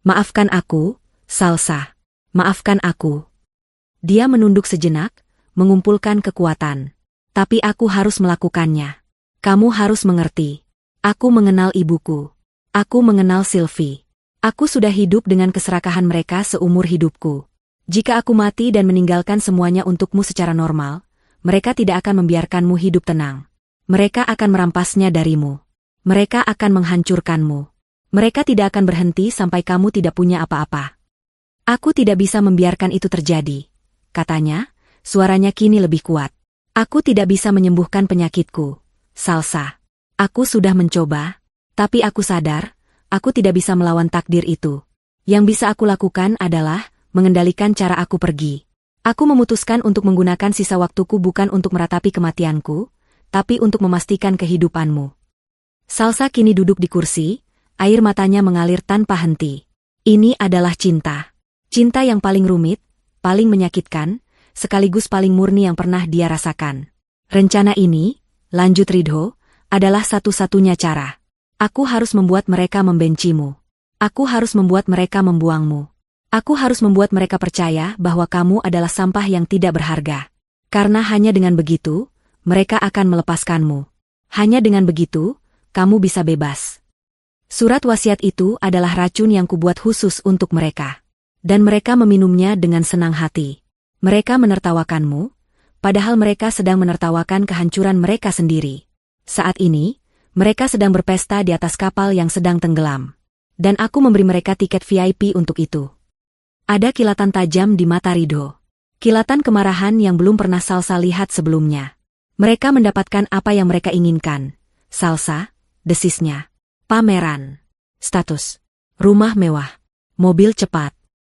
Maafkan aku, Salsa. Maafkan aku. Dia menunduk sejenak, mengumpulkan kekuatan. Tapi aku harus melakukannya. Kamu harus mengerti. Aku mengenal ibuku. Aku mengenal Sylvie. Aku sudah hidup dengan keserakahan mereka seumur hidupku. Jika aku mati dan meninggalkan semuanya untukmu secara normal, mereka tidak akan membiarkanmu hidup tenang. Mereka akan merampasnya darimu. Mereka akan menghancurkanmu. Mereka tidak akan berhenti sampai kamu tidak punya apa-apa. Aku tidak bisa membiarkan itu terjadi, katanya, suaranya kini lebih kuat. Aku tidak bisa menyembuhkan penyakitku, Salsa. Aku sudah mencoba, tapi aku sadar, aku tidak bisa melawan takdir itu. Yang bisa aku lakukan adalah mengendalikan cara aku pergi. Aku memutuskan untuk menggunakan sisa waktuku bukan untuk meratapi kematianku, tapi untuk memastikan kehidupanmu. Salsa kini duduk di kursi, air matanya mengalir tanpa henti. Ini adalah cinta. Cinta yang paling rumit, paling menyakitkan, sekaligus paling murni yang pernah dia rasakan. Rencana ini, lanjut Ridho, adalah satu-satunya cara. Aku harus membuat mereka membencimu. Aku harus membuat mereka membuangmu. Aku harus membuat mereka percaya bahwa kamu adalah sampah yang tidak berharga. Karena hanya dengan begitu, mereka akan melepaskanmu. Hanya dengan begitu, kamu bisa bebas. Surat wasiat itu adalah racun yang kubuat khusus untuk mereka. Dan mereka meminumnya dengan senang hati. Mereka menertawakanmu, padahal mereka sedang menertawakan kehancuran mereka sendiri. Saat ini, mereka sedang berpesta di atas kapal yang sedang tenggelam. Dan aku memberi mereka tiket VIP untuk itu. Ada kilatan tajam di mata Ridho. Kilatan kemarahan yang belum pernah Salsa lihat sebelumnya. Mereka mendapatkan apa yang mereka inginkan. Salsa, desisnya. Pameran. Status. Rumah mewah. Mobil cepat.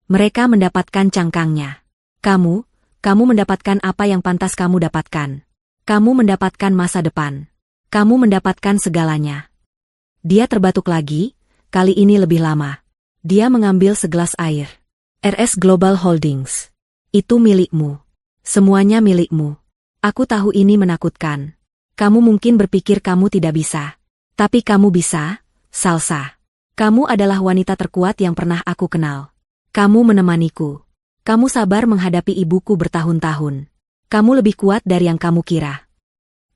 Mereka mendapatkan cangkangnya. Kamu mendapatkan apa yang pantas kamu dapatkan. Kamu mendapatkan masa depan. Kamu mendapatkan segalanya. Dia terbatuk lagi, kali ini lebih lama. Dia mengambil segelas air. RS Global Holdings. Itu milikmu. Semuanya milikmu. Aku tahu ini menakutkan. Kamu mungkin berpikir kamu tidak bisa. Tapi kamu bisa, Salsa. Kamu adalah wanita terkuat yang pernah aku kenal. Kamu menemaniku. Kamu sabar menghadapi ibuku bertahun-tahun. Kamu lebih kuat dari yang kamu kira.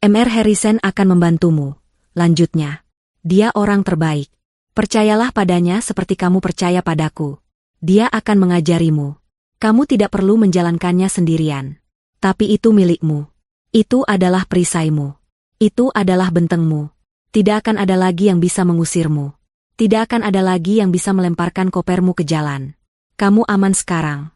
Mr. Harrison akan membantumu, lanjutnya. Dia orang terbaik. Percayalah padanya seperti kamu percaya padaku. Dia akan mengajarimu. Kamu tidak perlu menjalankannya sendirian. Tapi itu milikmu. Itu adalah perisaimu. Itu adalah bentengmu. Tidak akan ada lagi yang bisa mengusirmu. Tidak akan ada lagi yang bisa melemparkan kopermu ke jalan. Kamu aman sekarang.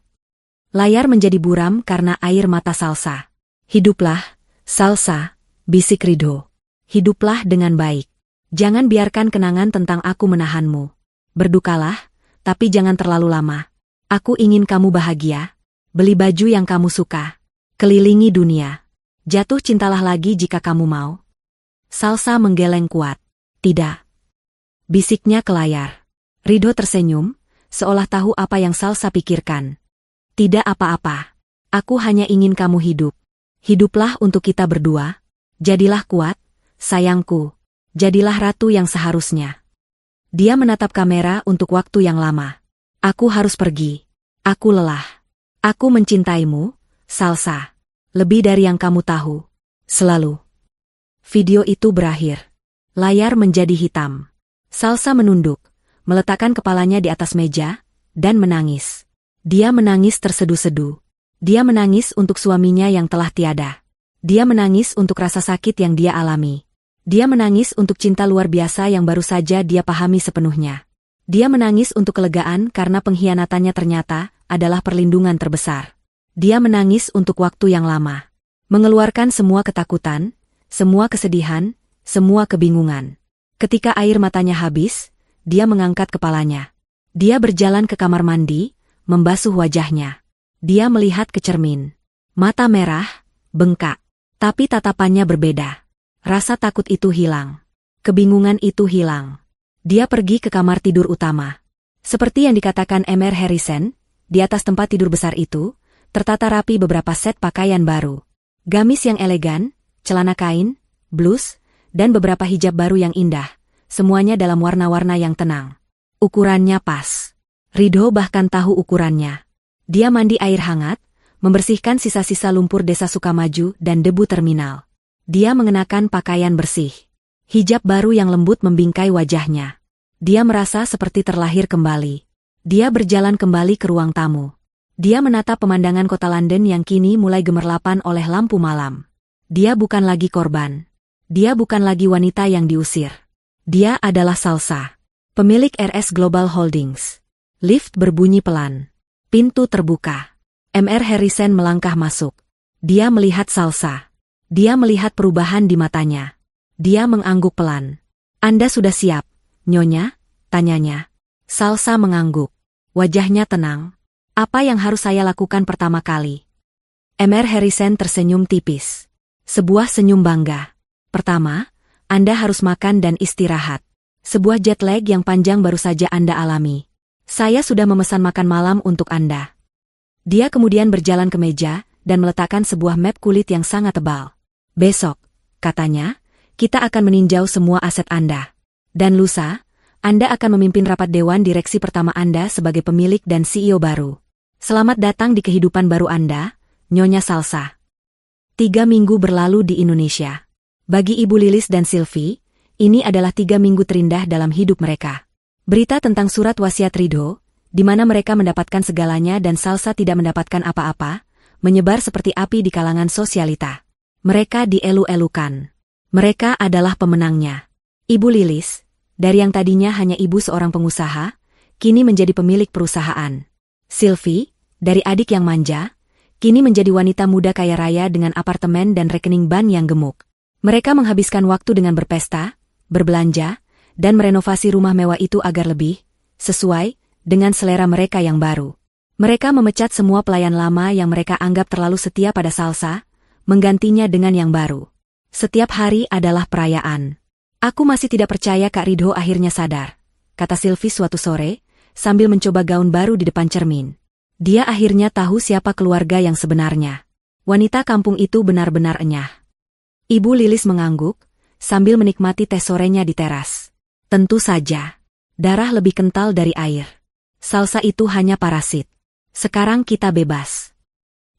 Layar menjadi buram karena air mata Salsa. Hiduplah, Salsa. Bisik Ridho. Hiduplah dengan baik. Jangan biarkan kenangan tentang aku menahanmu. Berdukalah, tapi jangan terlalu lama. Aku ingin kamu bahagia. Beli baju yang kamu suka. Kelilingi dunia. Jatuh cintalah lagi jika kamu mau. Salsa menggeleng kuat. Tidak. Bisiknya ke layar. Ridho tersenyum, seolah tahu apa yang Salsa pikirkan. Tidak apa-apa. Aku hanya ingin kamu hidup. Hiduplah untuk kita berdua. Jadilah kuat, sayangku. Jadilah ratu yang seharusnya. Dia menatap kamera untuk waktu yang lama. Aku harus pergi. Aku lelah. Aku mencintaimu, Salsa. Lebih dari yang kamu tahu. Selalu. Video itu berakhir. Layar menjadi hitam. Salsa menunduk, meletakkan kepalanya di atas meja, dan menangis. Dia menangis terseduh-seduh. Dia menangis untuk suaminya yang telah tiada. Dia menangis untuk rasa sakit yang dia alami. Dia menangis untuk cinta luar biasa yang baru saja dia pahami sepenuhnya. Dia menangis untuk kelegaan karena pengkhianatannya ternyata adalah perlindungan terbesar. Dia menangis untuk waktu yang lama. Mengeluarkan semua ketakutan, semua kesedihan, semua kebingungan. Ketika air matanya habis, dia mengangkat kepalanya. Dia berjalan ke kamar mandi, membasuh wajahnya. Dia melihat ke cermin. Mata merah, bengkak. Tapi tatapannya berbeda. Rasa takut itu hilang. Kebingungan itu hilang. Dia pergi ke kamar tidur utama. Seperti yang dikatakan Mr. Harrison, di atas tempat tidur besar itu, tertata rapi beberapa set pakaian baru. Gamis yang elegan, celana kain, blus, dan beberapa hijab baru yang indah. Semuanya dalam warna-warna yang tenang. Ukurannya pas. Ridho bahkan tahu ukurannya. Dia mandi air hangat, membersihkan sisa-sisa lumpur desa Sukamaju dan debu terminal. Dia mengenakan pakaian bersih. Hijab baru yang lembut membingkai wajahnya. Dia merasa seperti terlahir kembali. Dia berjalan kembali ke ruang tamu. Dia menatap pemandangan kota London yang kini mulai gemerlapan oleh lampu malam. Dia bukan lagi korban. Dia bukan lagi wanita yang diusir. Dia adalah Salsa, pemilik RS Global Holdings. Lift berbunyi pelan. Pintu terbuka. Mr. Harrison melangkah masuk. Dia melihat Salsa. Dia melihat perubahan di matanya. Dia mengangguk pelan. "Anda sudah siap, Nyonya?" tanyanya. Salsa mengangguk. Wajahnya tenang. "Apa yang harus saya lakukan pertama kali?" Mr. Harrison tersenyum tipis. Sebuah senyum bangga. "Pertama, Anda harus makan dan istirahat. Sebuah jet lag yang panjang baru saja Anda alami. Saya sudah memesan makan malam untuk Anda." Dia kemudian berjalan ke meja dan meletakkan sebuah map kulit yang sangat tebal. "Besok," katanya, "kita akan meninjau semua aset Anda. Dan lusa, Anda akan memimpin rapat dewan direksi pertama Anda sebagai pemilik dan CEO baru. Selamat datang di kehidupan baru Anda, Nyonya Salsa." 3 minggu berlalu di Indonesia. Bagi Ibu Lilis dan Sylvie, ini adalah 3 minggu terindah dalam hidup mereka. Berita tentang surat wasiat Ridho, di mana mereka mendapatkan segalanya dan Salsa tidak mendapatkan apa-apa, menyebar seperti api di kalangan sosialita. Mereka dielu-elukan. Mereka adalah pemenangnya. Ibu Lilis, dari yang tadinya hanya ibu seorang pengusaha, kini menjadi pemilik perusahaan. Sylvie, dari adik yang manja, kini menjadi wanita muda kaya raya dengan apartemen dan rekening bank yang gemuk. Mereka menghabiskan waktu dengan berpesta, berbelanja, dan merenovasi rumah mewah itu agar lebih sesuai dengan selera mereka yang baru. Mereka memecat semua pelayan lama yang mereka anggap terlalu setia pada Salsa, menggantinya dengan yang baru. Setiap hari adalah perayaan. "Aku masih tidak percaya Kak Ridho akhirnya sadar," kata Sylvie suatu sore, sambil mencoba gaun baru di depan cermin. Dia akhirnya tahu siapa keluarga yang sebenarnya. Wanita kampung itu benar-benar enyah. Ibu Lilis mengangguk, sambil menikmati teh sorenya di teras. Tentu saja. Darah lebih kental dari air. Salsa itu hanya parasit. Sekarang kita bebas.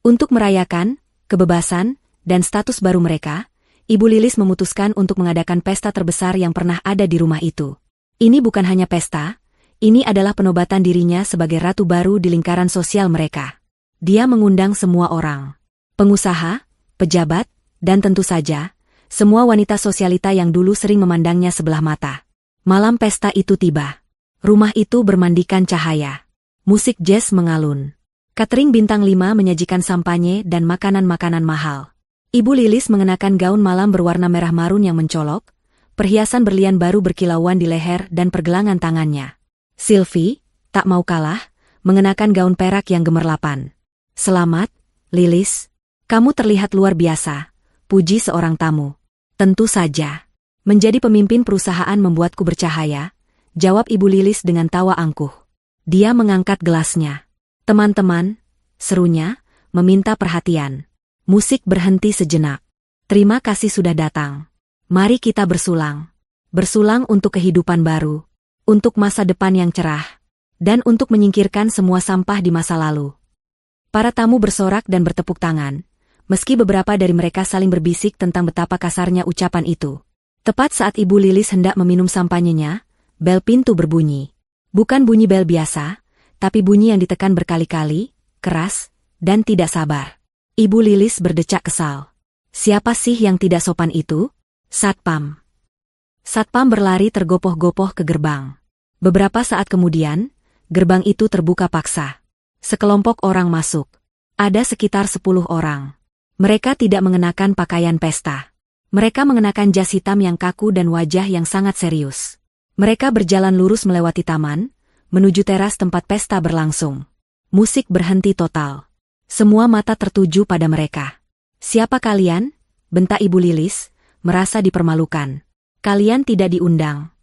Untuk merayakan kebebasan dan status baru mereka, Ibu Lilis memutuskan untuk mengadakan pesta terbesar yang pernah ada di rumah itu. Ini bukan hanya pesta, ini adalah penobatan dirinya sebagai ratu baru di lingkaran sosial mereka. Dia mengundang semua orang. Pengusaha, pejabat, dan tentu saja, semua wanita sosialita yang dulu sering memandangnya sebelah mata. Malam pesta itu tiba. Rumah itu bermandikan cahaya. Musik jazz mengalun. Catering bintang 5 menyajikan sampanye dan makanan-makanan mahal. Ibu Lilis mengenakan gaun malam berwarna merah marun yang mencolok, perhiasan berlian baru berkilauan di leher dan pergelangan tangannya. Sylvie, tak mau kalah, mengenakan gaun perak yang gemerlapan. "Selamat, Lilis. Kamu terlihat luar biasa," puji seorang tamu. "Tentu saja. Menjadi pemimpin perusahaan membuatku bercahaya," jawab Ibu Lilis dengan tawa angkuh. Dia mengangkat gelasnya. "Teman-teman," serunya, meminta perhatian. Musik berhenti sejenak. "Terima kasih sudah datang. Mari kita bersulang. Bersulang untuk kehidupan baru. Untuk masa depan yang cerah, dan untuk menyingkirkan semua sampah di masa lalu." Para tamu bersorak dan bertepuk tangan, meski beberapa dari mereka saling berbisik tentang betapa kasarnya ucapan itu. Tepat saat Ibu Lilis hendak meminum sampanyenya, bel pintu berbunyi. Bukan bunyi bel biasa, tapi bunyi yang ditekan berkali-kali, keras, dan tidak sabar. Ibu Lilis berdecak kesal. Siapa sih yang tidak sopan itu? Satpam. Satpam berlari tergopoh-gopoh ke gerbang. Beberapa saat kemudian, gerbang itu terbuka paksa. Sekelompok orang masuk. Ada sekitar 10 orang. Mereka tidak mengenakan pakaian pesta. Mereka mengenakan jas hitam yang kaku dan wajah yang sangat serius. Mereka berjalan lurus melewati taman, menuju teras tempat pesta berlangsung. Musik berhenti total. Semua mata tertuju pada mereka. "Siapa kalian?" bentak Ibu Lilis, merasa dipermalukan. "Kalian tidak diundang."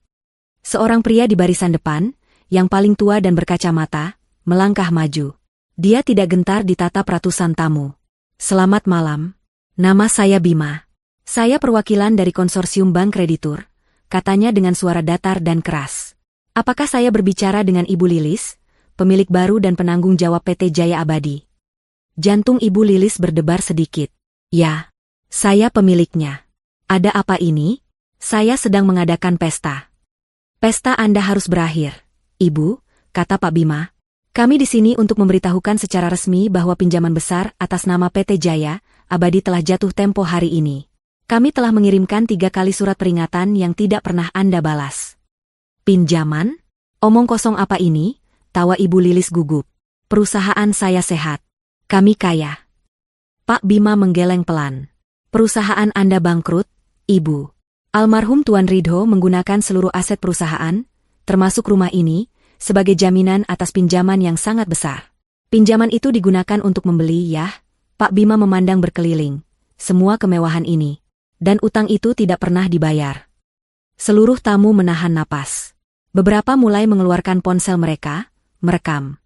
Seorang pria di barisan depan, yang paling tua dan berkacamata, melangkah maju. Dia tidak gentar ditatap ratusan tamu. "Selamat malam. Nama saya Bima. Saya perwakilan dari konsorsium bank kreditur," katanya dengan suara datar dan keras. "Apakah saya berbicara dengan Ibu Lilis, pemilik baru dan penanggung jawab PT Jaya Abadi?" Jantung Ibu Lilis berdebar sedikit. "Ya, saya pemiliknya. Ada apa ini?" "Saya sedang mengadakan pesta." "Pesta Anda harus berakhir, Ibu," kata Pak Bima. "Kami di sini untuk memberitahukan secara resmi bahwa pinjaman besar atas nama PT Jaya Abadi telah jatuh tempo hari ini. Kami telah mengirimkan 3 kali surat peringatan yang tidak pernah Anda balas." "Pinjaman? Omong kosong apa ini?" tawa Ibu Lilis gugup. Perusahaan saya sehat. Kami kaya. Pak Bima menggeleng pelan. Perusahaan Anda bangkrut, Ibu. Almarhum Tuan Ridho menggunakan seluruh aset perusahaan, termasuk rumah ini, sebagai jaminan atas pinjaman yang sangat besar. Pinjaman itu digunakan untuk membeli, ya. Pak Bima memandang berkeliling. Semua kemewahan ini. Dan utang itu tidak pernah dibayar. Seluruh tamu menahan napas. Beberapa mulai mengeluarkan ponsel mereka, merekam.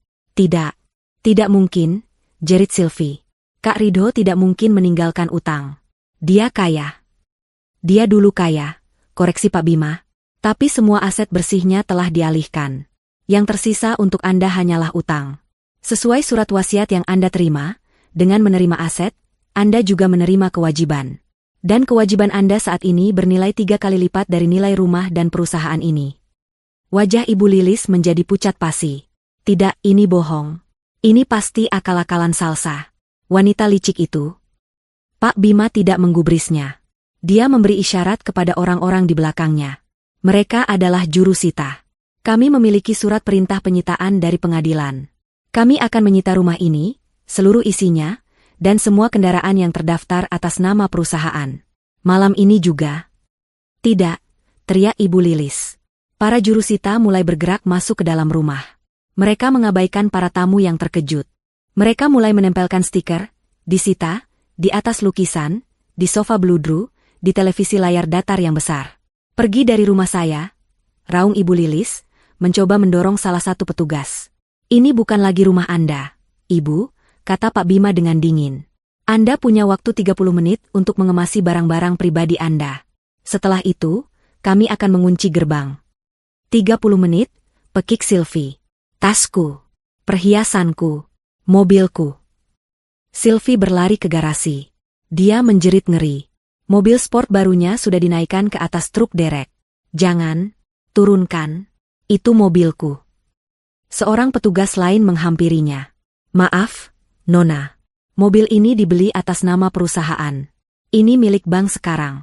Tidak mungkin, jerit Sylvie. Kak Ridho tidak mungkin meninggalkan utang. Dia kaya. Dia dulu kaya, koreksi Pak Bima. Tapi semua aset bersihnya telah dialihkan. Yang tersisa untuk Anda hanyalah utang. Sesuai surat wasiat yang Anda terima, dengan menerima aset, Anda juga menerima kewajiban. Dan kewajiban Anda saat ini bernilai 3 kali lipat dari nilai rumah dan perusahaan ini. Wajah Ibu Lilis menjadi pucat pasi. Tidak, ini bohong. Ini pasti akal-akalan Salsa. Wanita licik itu. Pak Bima tidak menggubrisnya. Dia memberi isyarat kepada orang-orang di belakangnya. Mereka adalah jurusita. Kami memiliki surat perintah penyitaan dari pengadilan. Kami akan menyita rumah ini, seluruh isinya, dan semua kendaraan yang terdaftar atas nama perusahaan. Malam ini juga. Tidak, teriak Ibu Lilis. Para jurusita mulai bergerak masuk ke dalam rumah. Mereka mengabaikan para tamu yang terkejut. Mereka mulai menempelkan stiker, disita, di atas lukisan, di sofa bludru, di televisi layar datar yang besar. Pergi dari rumah saya, raung Ibu Lilis, mencoba mendorong salah satu petugas. Ini bukan lagi rumah Anda, Ibu, kata Pak Bima dengan dingin. Anda punya waktu 30 menit untuk mengemasi barang-barang pribadi Anda. Setelah itu, kami akan mengunci gerbang. 30 menit, pekik Sylvie. Tasku, perhiasanku, mobilku. Sylvie berlari ke garasi. Dia menjerit ngeri. Mobil sport barunya sudah dinaikkan ke atas truk derek. Jangan, turunkan. Itu mobilku. Seorang petugas lain menghampirinya. Maaf, Nona. Mobil ini dibeli atas nama perusahaan. Ini milik bank sekarang.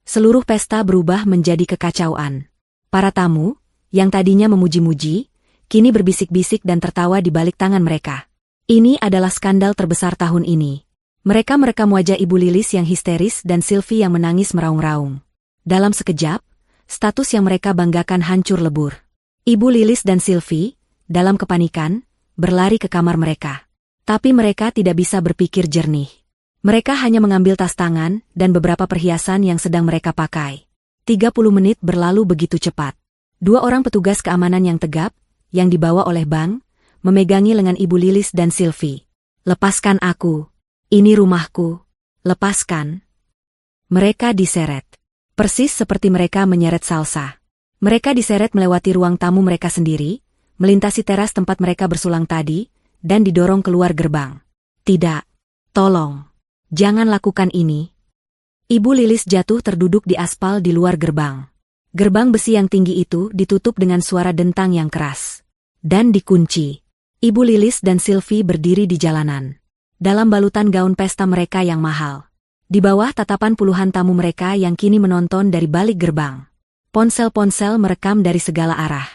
Seluruh pesta berubah menjadi kekacauan. Para tamu, yang tadinya memuji-muji, kini berbisik-bisik dan tertawa di balik tangan mereka. Ini adalah skandal terbesar tahun ini. Mereka merekam wajah Ibu Lilis yang histeris dan Sylvie yang menangis meraung-raung. Dalam sekejap, status yang mereka banggakan hancur lebur. Ibu Lilis dan Sylvie, dalam kepanikan, berlari ke kamar mereka. Tapi mereka tidak bisa berpikir jernih. Mereka hanya mengambil tas tangan dan beberapa perhiasan yang sedang mereka pakai. 30 menit berlalu begitu cepat. 2 orang petugas keamanan yang tegap, yang dibawa oleh bank, memegangi lengan Ibu Lilis dan Sylvie. Lepaskan aku. Ini rumahku. Lepaskan. Mereka diseret. Persis seperti mereka menyeret Salsa. Mereka diseret melewati ruang tamu mereka sendiri, melintasi teras tempat mereka bersulang tadi, dan didorong keluar gerbang. Tidak. Tolong. Jangan lakukan ini. Ibu Lilis jatuh terduduk di aspal di luar gerbang. Gerbang besi yang tinggi itu ditutup dengan suara dentang yang keras. Dan dikunci. Ibu Lilis dan Sylvie berdiri di jalanan. Dalam balutan gaun pesta mereka yang mahal. Di bawah tatapan puluhan tamu mereka yang kini menonton dari balik gerbang. Ponsel-ponsel merekam dari segala arah.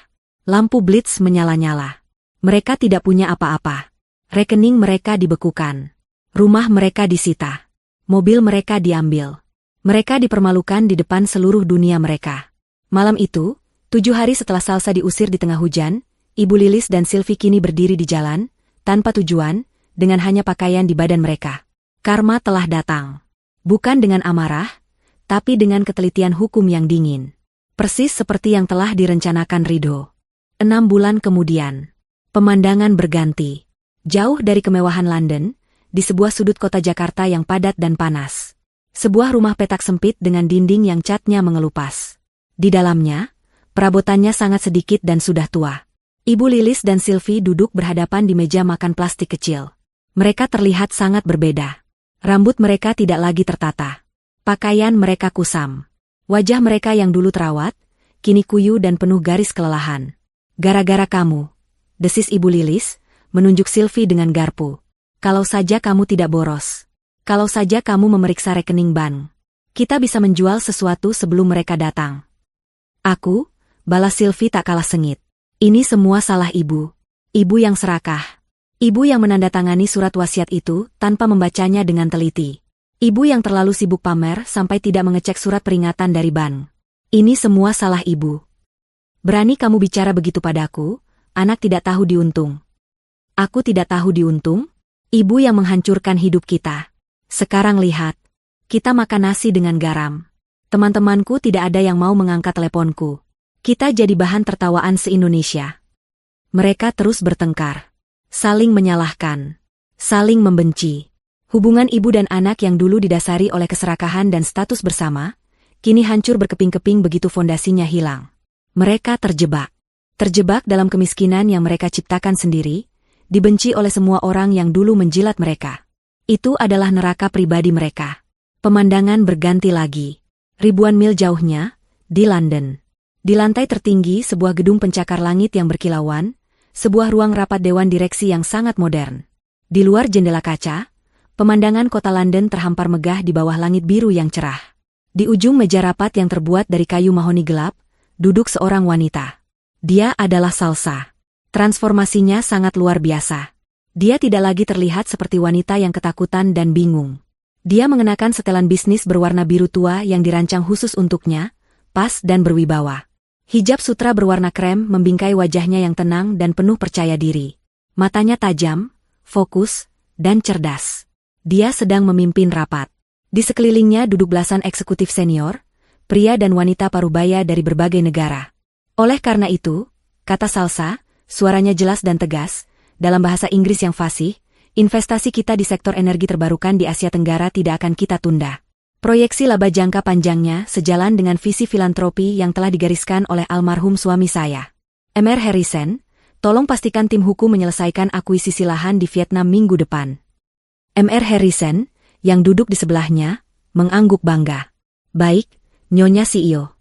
Lampu blitz menyala-nyala. Mereka tidak punya apa-apa. Rekening mereka dibekukan. Rumah mereka disita. Mobil mereka diambil. Mereka dipermalukan di depan seluruh dunia mereka. Malam itu, 7 hari setelah Salsa diusir di tengah hujan, Ibu Lilis dan Sylvie kini berdiri di jalan, tanpa tujuan, dengan hanya pakaian di badan mereka. Karma telah datang. Bukan dengan amarah, tapi dengan ketelitian hukum yang dingin. Persis seperti yang telah direncanakan Ridho. 6 bulan kemudian, pemandangan berganti. Jauh dari kemewahan London, di sebuah sudut kota Jakarta yang padat dan panas. Sebuah rumah petak sempit dengan dinding yang catnya mengelupas. Di dalamnya, perabotannya sangat sedikit dan sudah tua. Ibu Lilis dan Sylvie duduk berhadapan di meja makan plastik kecil. Mereka terlihat sangat berbeda. Rambut mereka tidak lagi tertata. Pakaian mereka kusam. Wajah mereka yang dulu terawat, kini kuyu dan penuh garis kelelahan. Gara-gara kamu, desis Ibu Lilis, menunjuk Sylvie dengan garpu. Kalau saja kamu tidak boros. Kalau saja kamu memeriksa rekening bank. Kita bisa menjual sesuatu sebelum mereka datang. Aku, balas Sylvie tak kalah sengit. Ini semua salah ibu. Ibu yang serakah. Ibu yang menandatangani surat wasiat itu tanpa membacanya dengan teliti. Ibu yang terlalu sibuk pamer sampai tidak mengecek surat peringatan dari bank. Ini semua salah ibu. Berani kamu bicara begitu padaku, anak tidak tahu diuntung. Aku tidak tahu diuntung? Ibu yang menghancurkan hidup kita. Sekarang lihat. Kita makan nasi dengan garam. Teman-temanku tidak ada yang mau mengangkat teleponku. Kita jadi bahan tertawaan se-Indonesia. Mereka terus bertengkar. Saling menyalahkan. Saling membenci. Hubungan ibu dan anak yang dulu didasari oleh keserakahan dan status bersama, kini hancur berkeping-keping begitu fondasinya hilang. Mereka terjebak. Terjebak dalam kemiskinan yang mereka ciptakan sendiri, dibenci oleh semua orang yang dulu menjilat mereka. Itu adalah neraka pribadi mereka. Pemandangan berganti lagi. Ribuan mil jauhnya, di London. Di lantai tertinggi sebuah gedung pencakar langit yang berkilauan, sebuah ruang rapat dewan direksi yang sangat modern. Di luar jendela kaca, pemandangan kota London terhampar megah di bawah langit biru yang cerah. Di ujung meja rapat yang terbuat dari kayu mahoni gelap, duduk seorang wanita. Dia adalah Salsa. Transformasinya sangat luar biasa. Dia tidak lagi terlihat seperti wanita yang ketakutan dan bingung. Dia mengenakan setelan bisnis berwarna biru tua yang dirancang khusus untuknya, pas dan berwibawa. Hijab sutra berwarna krem membingkai wajahnya yang tenang dan penuh percaya diri. Matanya tajam, fokus, dan cerdas. Dia sedang memimpin rapat. Di sekelilingnya duduk belasan eksekutif senior, pria dan wanita parubaya dari berbagai negara. Oleh karena itu, kata Salsa, suaranya jelas dan tegas, dalam bahasa Inggris yang fasih, investasi kita di sektor energi terbarukan di Asia Tenggara tidak akan kita tunda. Proyeksi laba jangka panjangnya sejalan dengan visi filantropi yang telah digariskan oleh almarhum suami saya. Mr. Harrison, tolong pastikan tim hukum menyelesaikan akuisisi lahan di Vietnam minggu depan. Mr. Harrison, yang duduk di sebelahnya, mengangguk bangga. Baik, Nyonya CEO.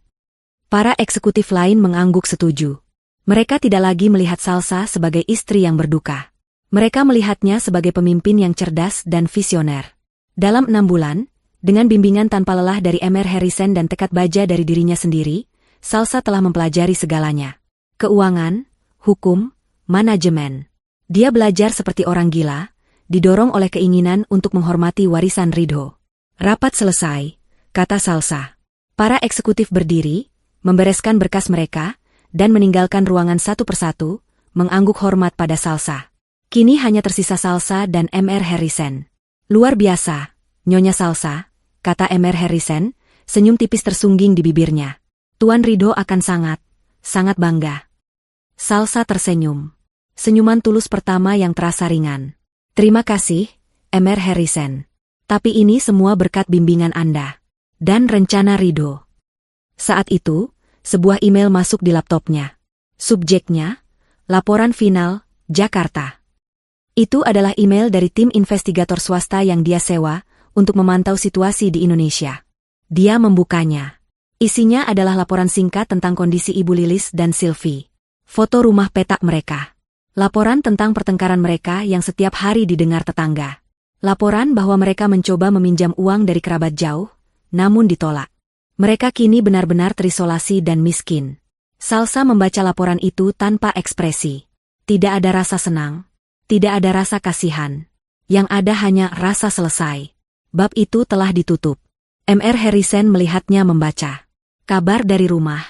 Para eksekutif lain mengangguk setuju. Mereka tidak lagi melihat Salsa sebagai istri yang berduka. Mereka melihatnya sebagai pemimpin yang cerdas dan visioner. Dalam 6 bulan, dengan bimbingan tanpa lelah dari Mr. Harrison dan tekad baja dari dirinya sendiri, Salsa telah mempelajari segalanya. Keuangan, hukum, manajemen. Dia belajar seperti orang gila, didorong oleh keinginan untuk menghormati warisan Ridho. Rapat selesai, kata Salsa. Para eksekutif berdiri, membereskan berkas mereka, dan meninggalkan ruangan satu persatu, mengangguk hormat pada Salsa. Kini hanya tersisa Salsa dan Mr. Harrison. Luar biasa, Nyonya Salsa, kata Mr. Harrison, senyum tipis tersungging di bibirnya. Tuan Ridho akan sangat bangga. Salsa tersenyum. Senyuman tulus pertama yang terasa ringan. Terima kasih, Mr. Harrison. Tapi ini semua berkat bimbingan Anda. Dan rencana Ridho. Saat itu, sebuah email masuk di laptopnya. Subjeknya, laporan final, Jakarta. Itu adalah email dari tim investigator swasta yang dia sewa untuk memantau situasi di Indonesia. Dia membukanya. Isinya adalah laporan singkat tentang kondisi Ibu Lilis dan Sylvie. Foto rumah petak mereka. Laporan tentang pertengkaran mereka yang setiap hari didengar tetangga. Laporan bahwa mereka mencoba meminjam uang dari kerabat jauh, namun ditolak. Mereka kini benar-benar terisolasi dan miskin. Salsa membaca laporan itu tanpa ekspresi. Tidak ada rasa senang. Tidak ada rasa kasihan. Yang ada hanya rasa selesai. Bab itu telah ditutup. Mr. Harrison melihatnya membaca. Kabar dari rumah.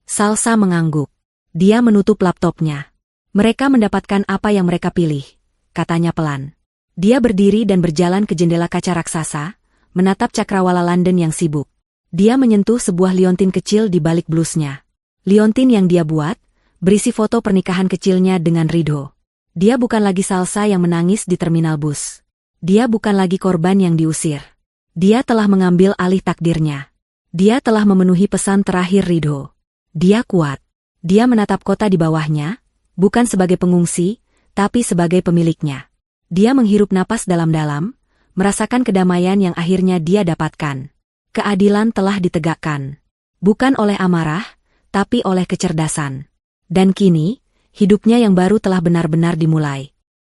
Salsa mengangguk. Dia menutup laptopnya. Mereka mendapatkan apa yang mereka pilih, katanya pelan. Dia berdiri dan berjalan ke jendela kaca raksasa, menatap cakrawala London yang sibuk. Dia menyentuh sebuah liontin kecil di balik blusnya. Liontin yang dia buat, berisi foto pernikahan kecilnya dengan Ridho. Dia bukan lagi Salsa yang menangis di terminal bus. Dia bukan lagi korban yang diusir. Dia telah mengambil alih takdirnya. Dia telah memenuhi pesan terakhir Ridho. Dia kuat. Dia menatap kota di bawahnya, bukan sebagai pengungsi, tapi sebagai pemiliknya. Dia menghirup napas dalam-dalam, merasakan kedamaian yang akhirnya dia dapatkan. Keadilan telah ditegakkan. Bukan oleh amarah, tapi oleh kecerdasan. Dan kini, hidupnya yang baru telah benar-benar dimulai.